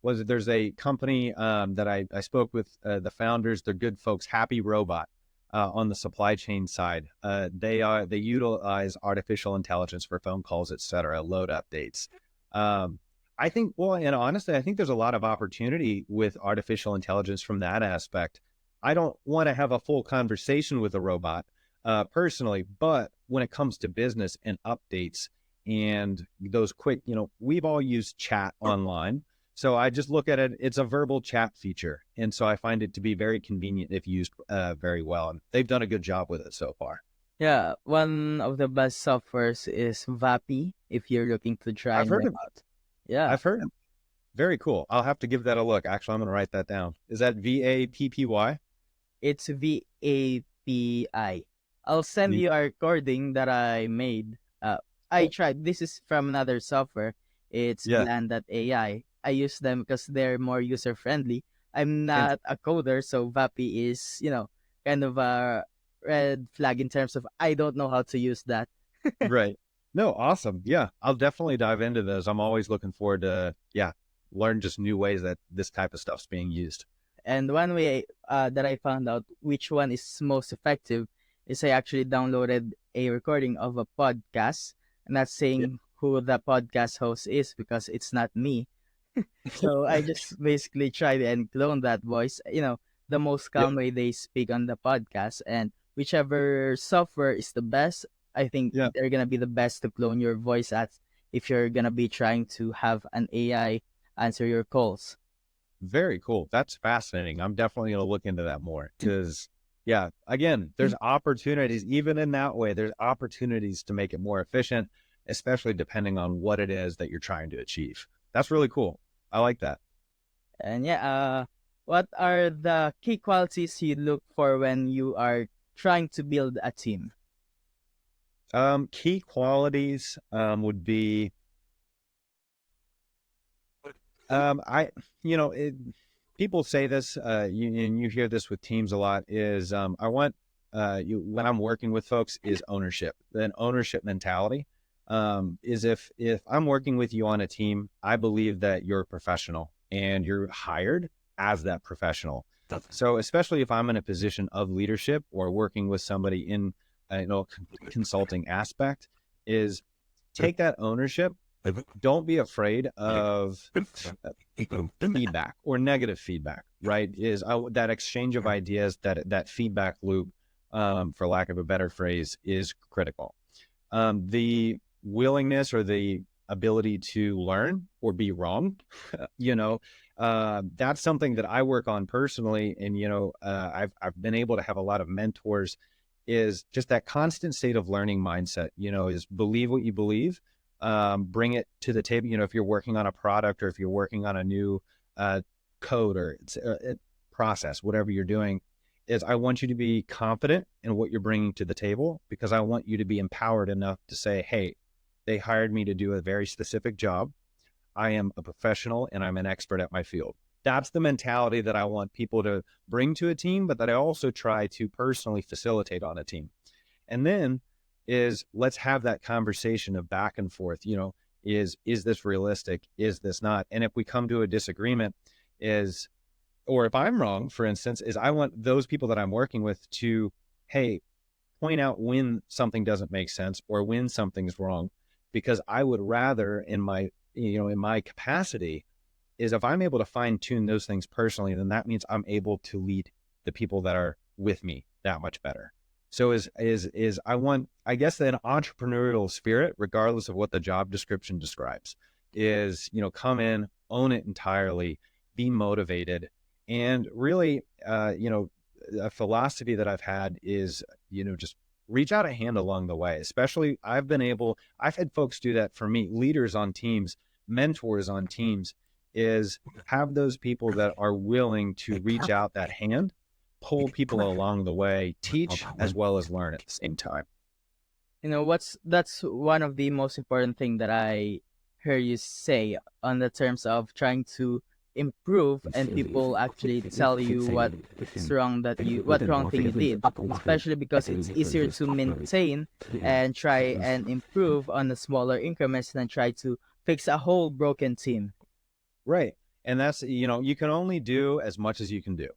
There's a company that I spoke with the founders. They're good folks. Happy Robot on the supply chain side. They utilize artificial intelligence for phone calls, et cetera, load updates. I think, well, and honestly, I think there's a lot of opportunity with artificial intelligence from that aspect. I don't want to have a full conversation with a robot personally, but when it comes to business and updates and those quick, we've all used chat online. So I just look at it, it's a verbal chat feature. And so I find it to be very convenient if used very well. And they've done a good job with it so far. Yeah, one of the best softwares is Vapi if you're looking to try I've them heard of out. Yeah, I've heard of Very cool. I'll have to give that a look. Actually, I'm going to write that down. Is that VAPPY? it's VAPI. I'll send you a recording that I made. I Oh, tried. This is from another software. It's yeah. Bland.ai. I use them because they're more user friendly. I'm And not a coder, so Vapi is, kind of a red flag in terms of I don't know how to use that. right. No, awesome. Yeah, I'll definitely dive into those. I'm always looking forward to, learn just new ways that this type of stuff's being used. And one way that I found out which one is most effective is I actually downloaded a recording of a podcast. I'm not Yeah. saying who the podcast host is because it's not me. So I just basically tried and clone that voice, the most Yep. calm way they speak on the podcast. And whichever software is the best, I think Yeah. they're going to be the best to clone your voice at if you're going to be trying to have an AI answer your calls. Very cool. That's fascinating. I'm definitely going to look into that more because, yeah, again, there's opportunities, even in that way, there's opportunities to make it more efficient, especially depending on what it is that you're trying to achieve. That's really cool. I like that. And yeah, what are the key qualities you look for when you are trying to build a team? Key qualities would be, I, you know, it, people say this, and you hear this with teams a lot, is I want, when I'm working with folks, is ownership. Then ownership mentality is if I'm working with you on a team, I believe that you're a professional and you're hired as that professional. So especially if I'm in a position of leadership or working with somebody in consulting aspect, is take that ownership. Don't be afraid of feedback or negative feedback, right? That exchange of ideas, that feedback loop, for lack of a better phrase, is critical. The willingness or the ability to learn or be wrong, that's something that I work on personally. And, I've been able to have a lot of mentors, is just that constant state of learning mindset, is believe what you believe, bring it to the table. If you're working on a product or if you're working on a new code or process, whatever you're doing, is I want you to be confident in what you're bringing to the table, because I want you to be empowered enough to say, hey, they hired me to do a very specific job. I am a professional and I'm an expert at my field. That's the mentality that I want people to bring to a team, but that I also try to personally facilitate on a team. And then let's have that conversation of back and forth, is this realistic? Is this not? And if we come to a disagreement, or if I'm wrong, for instance, is I want those people that I'm working with to, hey, point out when something doesn't make sense or when something's wrong, because I would rather in my capacity, is if I'm able to fine tune those things personally, then that means I'm able to lead the people that are with me that much better. So I want, I guess, an entrepreneurial spirit, regardless of what the job description describes, is, come in, own it entirely, be motivated. And really, a philosophy that I've had is, just reach out a hand along the way. Especially I've had folks do that for me, leaders on teams, mentors on teams, is have those people that are willing to reach out that hand, pull people along the way, teach as well as learn at the same time. That's one of the most important thing that I hear you say on the terms of trying to improve, and people actually tell you what wrong thing you did, especially because it's easier to maintain and try and improve on the smaller increments than try to fix a whole broken team. Right. And that's, you can only do as much as you can do.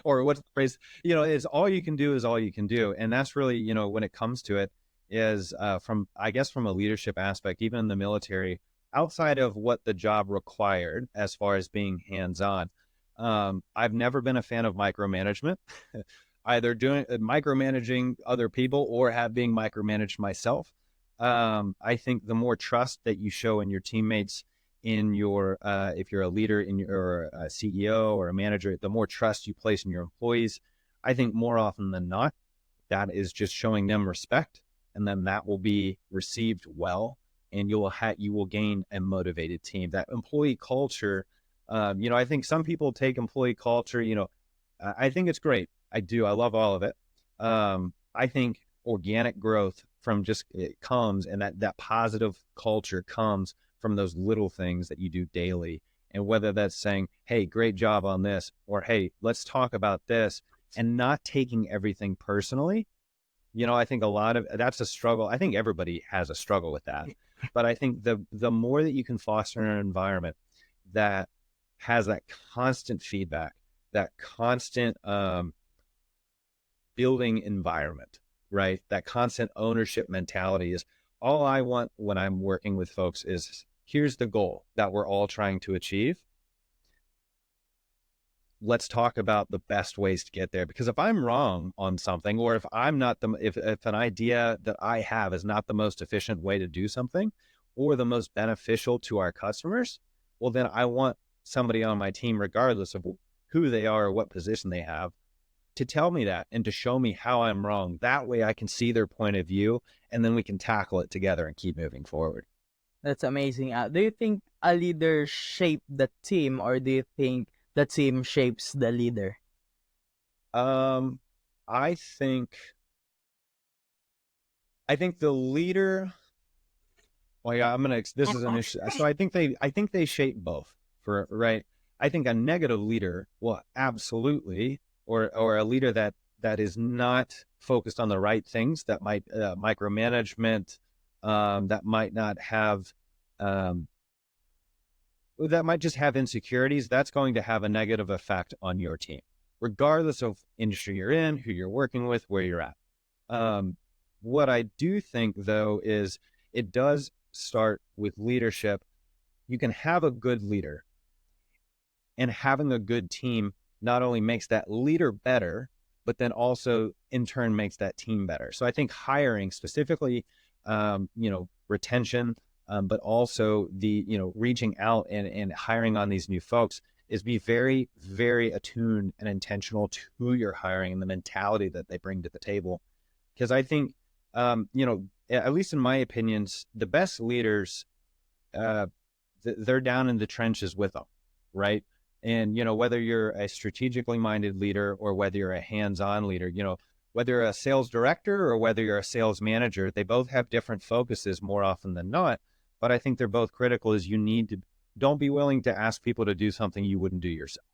Or what's the phrase, is all you can do is all you can do. And that's really, when it comes to it, is from a leadership aspect, even in the military, outside of what the job required as far as being hands-on, I've never been a fan of micromanagement, either doing micromanaging other people or being micromanaged myself. I think the more trust that you show in your teammates, in your if you're a leader, in your CEO or a manager, the more trust you place in your employees, I think more often than not, that is just showing them respect, and then that will be received well, and you will gain a motivated team. That employee culture, I think some people take employee culture, I think it's great. I do. I love all of it. I think organic growth it comes, and that positive culture comes from those little things that you do daily. And whether that's saying, hey, great job on this, or hey, let's talk about this, and not taking everything personally. I think that's a struggle. I think everybody has a struggle with that. But I think the more that you can foster an environment that has that constant feedback, that constant building environment, right? That constant ownership mentality is all I want when I'm working with folks. Is here's the goal that we're all trying to achieve. Let's talk about the best ways to get there. Because if I'm wrong on something, or if I'm not if an idea that I have is not the most efficient way to do something, or the most beneficial to our customers, well, then I want somebody on my team, regardless of who they are or what position they have, to tell me that and to show me how I'm wrong. That way I can see their point of view, and then we can tackle it together and keep moving forward. That's amazing. Do you think a leader shape the team, or do you think the team shapes the leader? I think the leader. Well, yeah, this is an issue. So I think they shape both, right. I think a negative leader will absolutely, or a leader that is not focused on the right things, that might micromanagement, that might not have, that might just have insecurities. That's going to have a negative effect on your team. regardless of industry you're in, who you're working with, where you're at. Um, what I do think, though, is it does start with leadership. You can have a good leader, and having a good team not only makes that leader better, but then also in turn makes that team better. So I think hiring specifically, retention, but also reaching out and hiring on these new folks is be very, very attuned and intentional to who you're hiring and the mentality that they bring to the table. Because I think, at least in my opinions, the best leaders, uh, they're down in the trenches with them, right? And, whether you're a strategically minded leader or whether you're a hands-on leader, whether you're a sales director or whether you're a sales manager, they both have different focuses more often than not. But I think they're both critical is don't be willing to ask people to do something you wouldn't do yourself,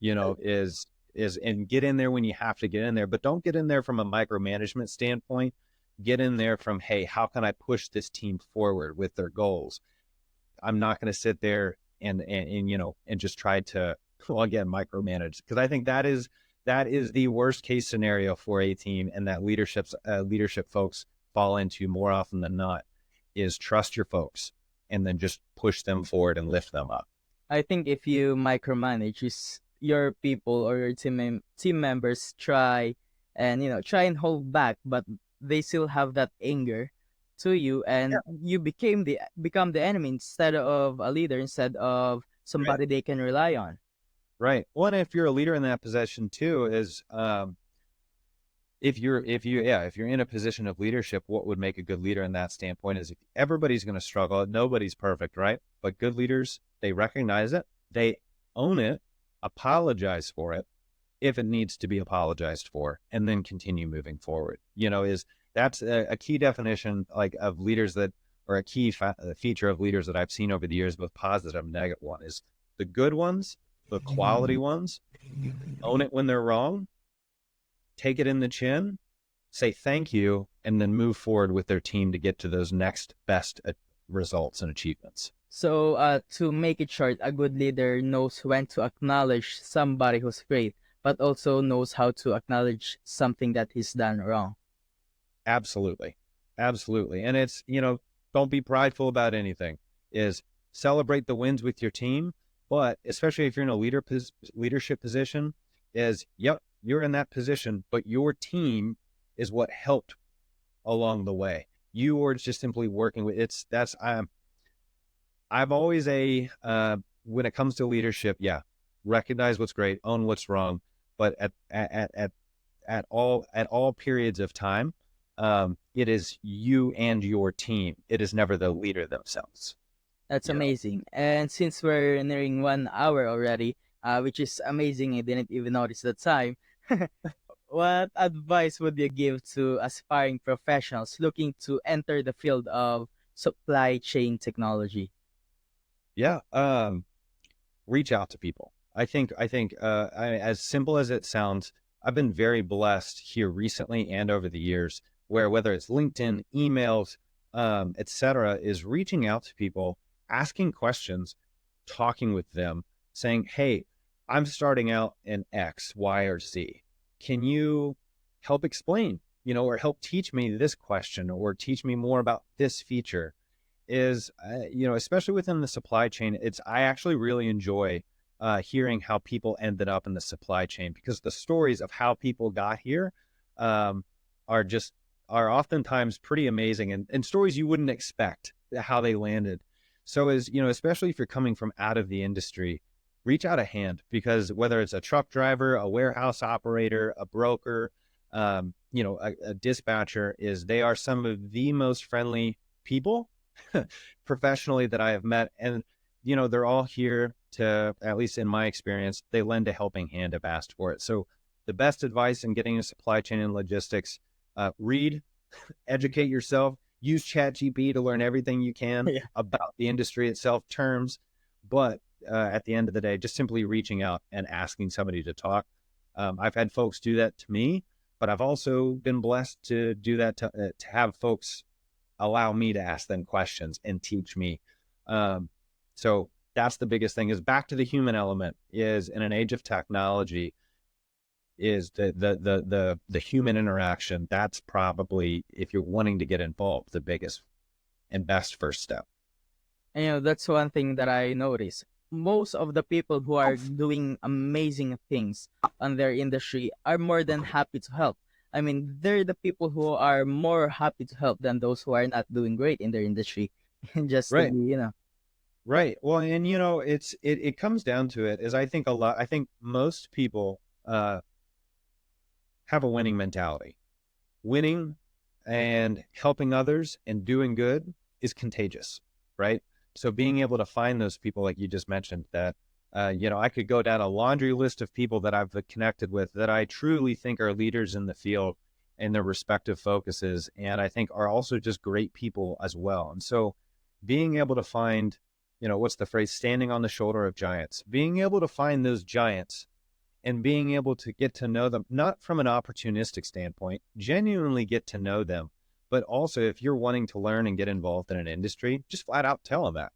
and get in there when you have to get in there, but don't get in there from a micromanagement standpoint. Get in there from, hey, how can I push this team forward with their goals? I'm not going to sit there and just try to, well, again, micromanage, because I think that is the worst case scenario for a team, and that leadership folks fall into more often than not is trust your folks and then just push them forward and lift them up. I think if you micromanage, your people or your team members try and hold back, but they still have that anger to you, and you become the enemy instead of a leader, instead of Right. somebody they can rely on. Right. Well, and if you're a leader in that position too, is if you're in a position of leadership, what would make a good leader in that standpoint is if everybody's going to struggle, nobody's perfect, right? But good leaders, they recognize it, they own it, apologize for it if it needs to be apologized for, and then continue moving forward. That's a key definition like of leaders that, or a key feature of leaders that I've seen over the years, both positive and negative. One is the good ones, the quality ones, own it when they're wrong, take it in the chin, say thank you, and then move forward with their team to get to those next best results and achievements. So, to make it short, a good leader knows when to acknowledge somebody who's great, but also knows how to acknowledge something that he's done wrong. Absolutely. Absolutely. And it's, don't be prideful about anything, is celebrate the wins with your team. But especially if you're in a leadership position, is, yep, you're in that position, but your team is what helped along the way. You were just simply working with I've always when it comes to leadership, yeah, recognize what's great, own what's wrong, but at all periods of time, it is you and your team. It is never the leader themselves. That's You know, amazing. And since we're nearing 1 hour already, which is amazing, I didn't even notice the time. What advice would you give to aspiring professionals looking to enter the field of supply chain technology? yeah. Reach out to people. As simple as it sounds, I've been very blessed here recently and over the years, where whether it's LinkedIn, emails, etc., is reaching out to people, asking questions, talking with them, saying, "Hey, I'm starting out in X, Y, or Z. Can you help explain, or help teach me this question, or teach me more about this feature?" Is especially within the supply chain, I actually really enjoy hearing how people ended up in the supply chain, because the stories of how people got here um, are just are oftentimes pretty amazing, and stories you wouldn't expect how they landed. So especially if you're coming from out of the industry, reach out a hand, because whether it's a truck driver, a warehouse operator, a broker, a dispatcher, they are some of the most friendly people professionally that I have met. And, they're all here to, at least in my experience, they lend a helping hand if asked for it. So the best advice in getting into supply chain and logistics, read, educate yourself, use ChatGPT to learn everything you can Yeah. about the industry itself, terms. But at the end of the day, just simply reaching out and asking somebody to talk. I've had folks do that to me, but I've also been blessed to do that to have folks allow me to ask them questions and teach me. So that's the biggest thing, is back to the human element, is in an age of technology, is the human interaction. That's probably, if you're wanting to get involved, the biggest and best first step. And that's one thing that I notice. Most of the people who are doing amazing things on their industry are more than happy to help. I mean, they're the people who are more happy to help than those who are not doing great in their industry. Just to Right. be. Right. Well, and it comes down to it is I think most people have a winning mentality. Winning and helping others and doing good is contagious, right? So being able to find those people, like you just mentioned, that I could go down a laundry list of people that I've connected with that I truly think are leaders in the field and their respective focuses, and I think are also just great people as well. And so being able to find, what's the phrase, standing on the shoulder of giants, being able to find those giants and being able to get to know them, not from an opportunistic standpoint, genuinely get to know them, but also if you're wanting to learn and get involved in an industry, just flat out tell them that.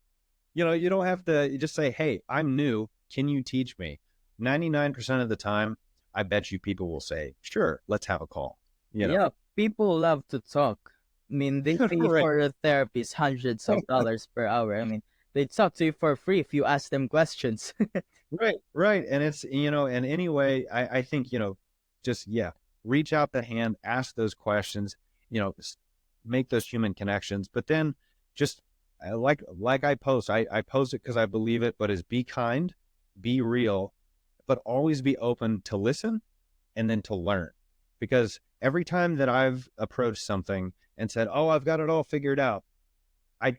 You don't have to, you just say, hey, I'm new. Can you teach me? 99% of the time, I bet you people will say, sure, let's have a call. Yeah, people love to talk. I mean, they pay Right. for a therapist hundreds of dollars per hour. I mean, they talk to you for free if you ask them questions. Right, right. And it's, and anyway, I think, just, yeah, reach out the hand, ask those questions, make those human connections, but then just like I post it because I believe it, but is be kind, be real, but always be open to listen and then to learn. Because every time that I've approached something and said, oh, I've got it all figured out, I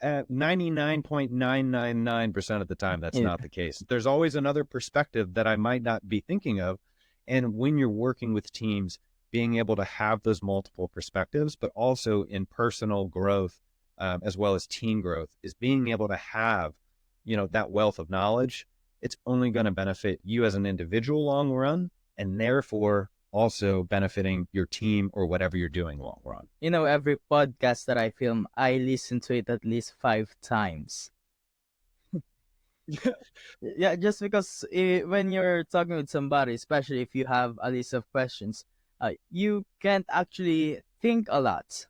at 99.999% of the time, that's Yeah. not the case. There's always another perspective that I might not be thinking of. And when you're working with teams, being able to have those multiple perspectives, but also in personal growth, as well as team growth, is being able to have, that wealth of knowledge. It's only going to benefit you as an individual long run, and therefore also benefiting your team or whatever you're doing long run. Every podcast that I film, I listen to it at least 5 times. Yeah, just because when you're talking with somebody, especially if you have a list of questions, you can't actually think a lot.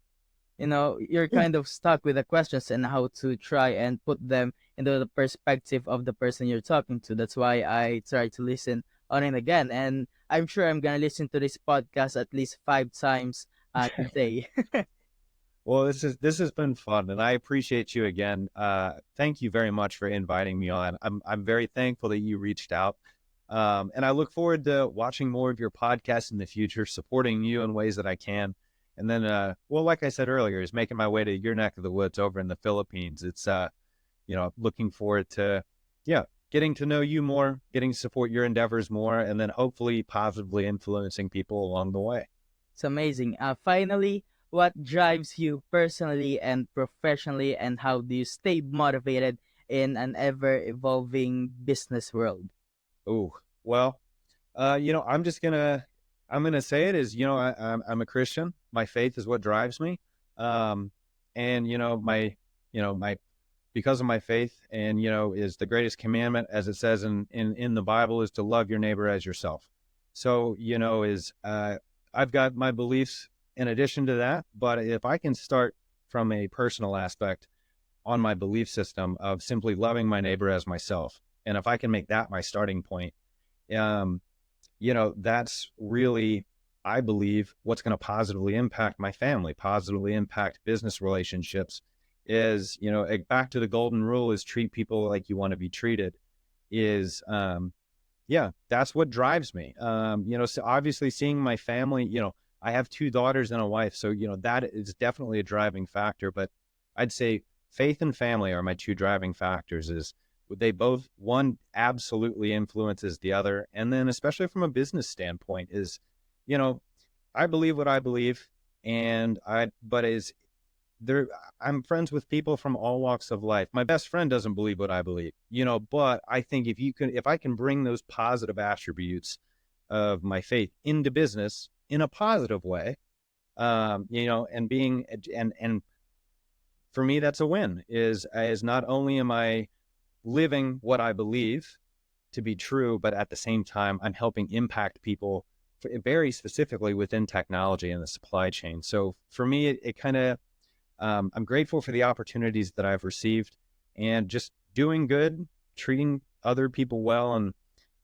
You're Yeah. kind of stuck with the questions and how to try and put them into the perspective of the person you're talking to. That's why I try to listen on and again. And I'm sure I'm going to listen to this podcast at least 5 times today. Well, this has been fun, and I appreciate you again. Thank you very much for inviting me on. I'm very thankful that you reached out, and I look forward to watching more of your podcasts in the future, supporting you in ways that I can. And then, like I said earlier, is making my way to your neck of the woods over in the Philippines. It's looking forward to, yeah, getting to know you more, getting to support your endeavors more, and then hopefully positively influencing people along the way. It's amazing. Finally, what drives you personally and professionally, and how do you stay motivated in an ever evolving business world? Oh, well, I'm gonna say it is, I'm a Christian. My faith is what drives me. Um, and my because of my faith and, is the greatest commandment, as it says in the Bible, is to love your neighbor as yourself. So, I've got my beliefs in addition to that, but if I can start from a personal aspect on my belief system of simply loving my neighbor as myself, and if I can make that my starting point, um, that's really, I believe, what's going to positively impact my family, positively impact business relationships. Is, back to the golden rule, is treat people like you want to be treated. Is, yeah, that's what drives me. So obviously seeing my family, I have two daughters and a wife, so that is definitely a driving factor. But I'd say faith and family are my two driving factors. Is they both, one absolutely influences the other, and then especially from a business standpoint is, you know, I believe what I believe, and but is there, I'm friends with people from all walks of life. My best friend doesn't believe what I believe, but I think if I can bring those positive attributes of my faith into business in a positive way, and being, and for me, that's a win. Is not only am I living what I believe to be true, but at the same time, I'm helping impact people very specifically within technology and the supply chain. So for me, it kind of, I'm grateful for the opportunities that I've received and just doing good, treating other people well, and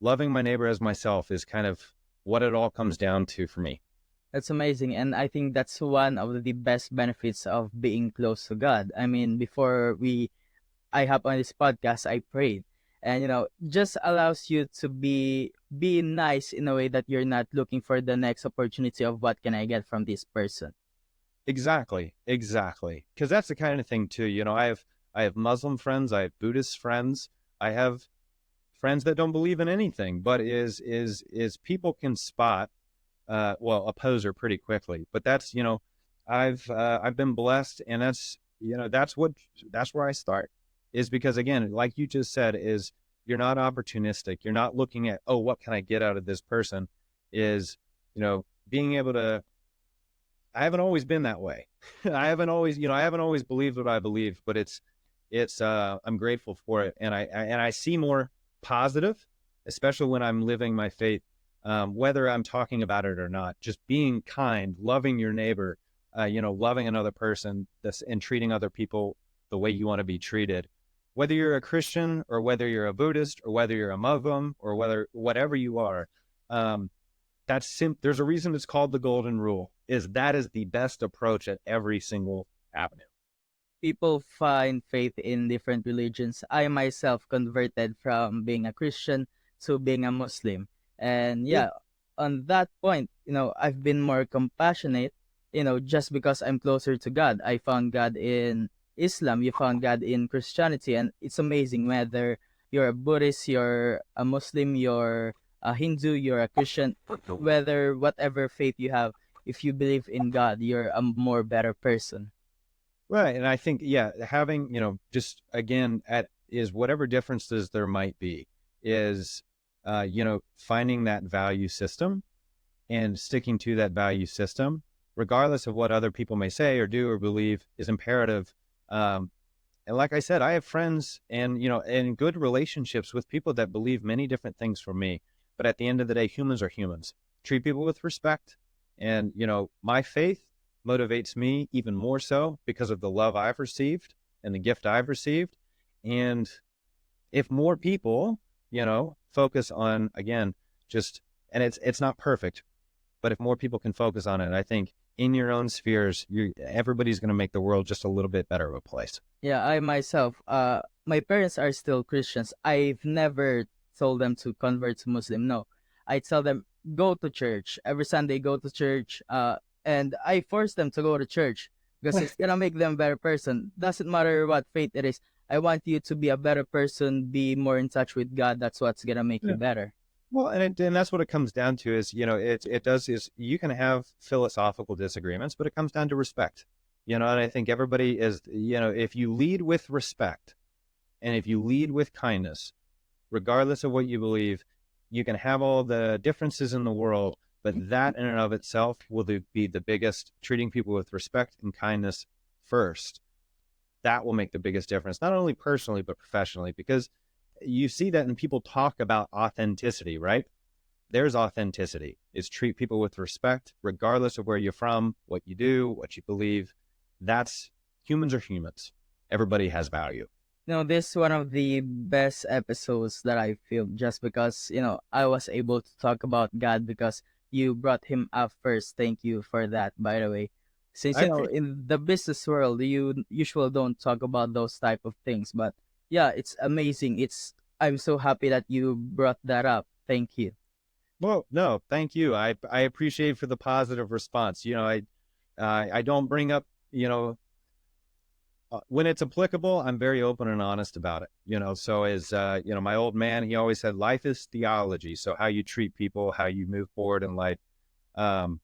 loving my neighbor as myself is kind of what it all comes down to for me. That's amazing. And I think that's one of the best benefits of being close to God. I mean, before I hop on this podcast, I prayed. And just allows you to be nice in a way that you're not looking for the next opportunity of what can I get from this person. Exactly, exactly. Because that's the kind of thing too. I have Muslim friends, I have Buddhist friends, I have friends that don't believe in anything, but is people can spot a poser pretty quickly. But that's I've been blessed, and that's where I start, is because again, like you just said, is you're not opportunistic. You're not looking at, oh, what can I get out of this person? Is being able to. I haven't always been that way. I haven't always believed what I believe, but I'm grateful for it, and I see more positive, especially when I'm living my faith, whether I'm talking about it or not. Just being kind, loving your neighbor, loving another person, and treating other people the way you want to be treated. Whether you're a Christian or whether you're a Buddhist or whether you're a Muslim or whatever you are, um, there's a reason it's called the golden rule, is that is the best approach at every single avenue. People find faith in different religions. I myself converted from being a Christian to being a Muslim. And Yeah. yeah, on that point, I've been more compassionate, just because I'm closer to God. I found God in Islam, you found God in Christianity, and it's amazing whether you're a Buddhist, you're a Muslim, you're a Hindu, you're a Christian, whether whatever faith you have, if you believe in God, you're a more better person. Right. And I think, yeah, having, just again, is whatever differences there might be, is, finding that value system and sticking to that value system, regardless of what other people may say or do or believe, is imperative. And like I said, I have friends and good relationships with people that believe many different things from me. But at the end of the day, humans are humans. Treat people with respect. And, my faith motivates me even more so because of the love I've received and the gift I've received. And if more people, focus on, again, just, and it's not perfect, but if more people can focus on it, I think in your own spheres, everybody's going to make the world just a little bit better of a place. Yeah, I myself, my parents are still Christians. I've never told them to convert to Muslim. No, I tell them go to church every Sunday. Go to church. And I force them to go to church because it's gonna make them a better person. Doesn't matter what faith it is. I want you to be a better person, be more in touch with God. That's what's gonna make you better. Well, and that's what it comes down to, is, it does, is you can have philosophical disagreements, but it comes down to respect. And I think everybody is, if you lead with respect and if you lead with kindness, regardless of what you believe, you can have all the differences in the world, but that in and of itself will be the biggest. Treating people with respect and kindness first, that will make the biggest difference, not only personally, but professionally, because you see that when people talk about authenticity, right? There's authenticity. Is treat people with respect, regardless of where you're from, what you do, what you believe. Humans are humans. Everybody has value. This is one of the best episodes that I filmed just because, I was able to talk about God because you brought him up first. Thank you for that, by the way. Since, I pre- in the business world, you usually don't talk about those type of things, but yeah, it's amazing. I'm so happy that you brought that up. Thank you. well, no, thank you. I appreciate for the positive response. I don't bring up, when it's applicable, I'm very open and honest about it. So as my old man, he always said, life is theology. So how you treat people, how you move forward in life, um,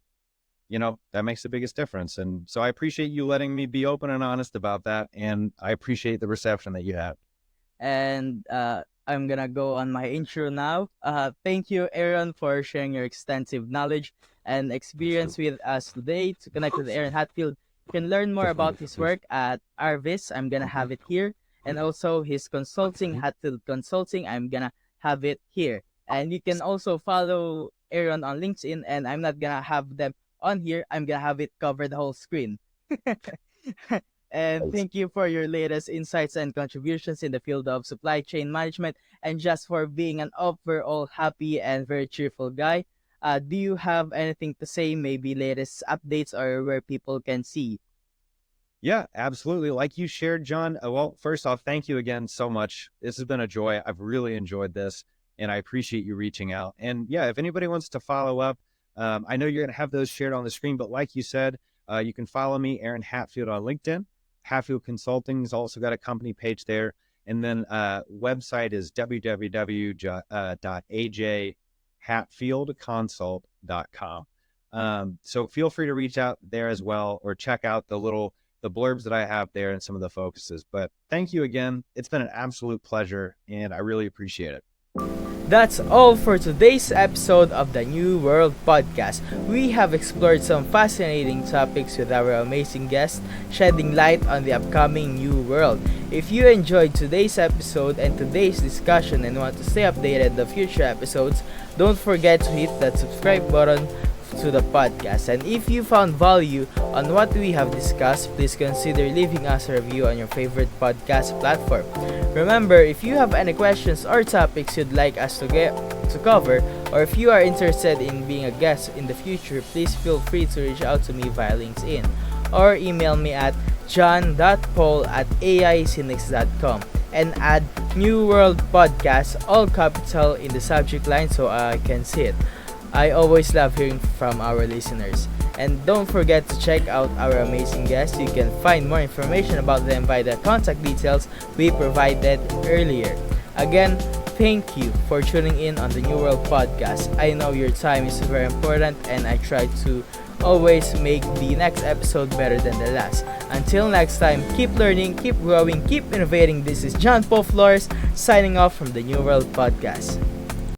that makes the biggest difference. And so I appreciate you letting me be open and honest about that. And I appreciate the reception that you have. And I'm gonna go on my intro now. Thank you, Aaron, for sharing your extensive knowledge and experience with us today. To connect with Aaron Hatfield, you can learn more about his work at Arvis. I'm gonna have it here, and also his consulting, Hatfield Consulting. I'm gonna have it here. And you can also follow Aaron on LinkedIn, and I'm not gonna have them on here. I'm gonna have it cover the whole screen. And Thanks. thank you for your latest insights and contributions in the field of supply chain management, and just for being an overall happy and very cheerful guy. Do you have anything to say, maybe latest updates or where people can see? Yeah, absolutely. Like you shared, John. Well, first off, thank you again so much. This has been a joy. I've really enjoyed this, and I appreciate you reaching out. And yeah, if anybody wants to follow up, I know you're going to have those shared on the screen, but like you said, you can follow me, Aaron Hatfield, on LinkedIn. Hatfield Consulting's also got a company page there. And then website is www.ajhatfieldconsult.com. So feel free to reach out there as well, or check out the blurbs that I have there and some of the focuses. But thank you again. It's been an absolute pleasure, and I really appreciate it. That's all for today's episode of the New World Podcast. We have explored some fascinating topics with our amazing guests, shedding light on the upcoming new world. If you enjoyed today's episode and today's discussion and want to stay updated on the future episodes, don't forget to hit that subscribe button to the podcast. And if you found value on what we have discussed, please consider leaving us a review on your favorite podcast platform. Remember, if you have any questions or topics you'd like us to cover, or if you are interested in being a guest in the future, please feel free to reach out to me via LinkedIn or email me at john.paul@aicinix.com and add New World Podcast, all capital, in the subject line so I can see it. I always love hearing from our listeners. And don't forget to check out our amazing guests. You can find more information about them by the contact details we provided earlier. Again, thank you for tuning in on the New World Podcast. I know your time is very important, and I try to always make the next episode better than the last. Until next time, keep learning, keep growing, keep innovating. This is John Paul Flores signing off from the New World Podcast.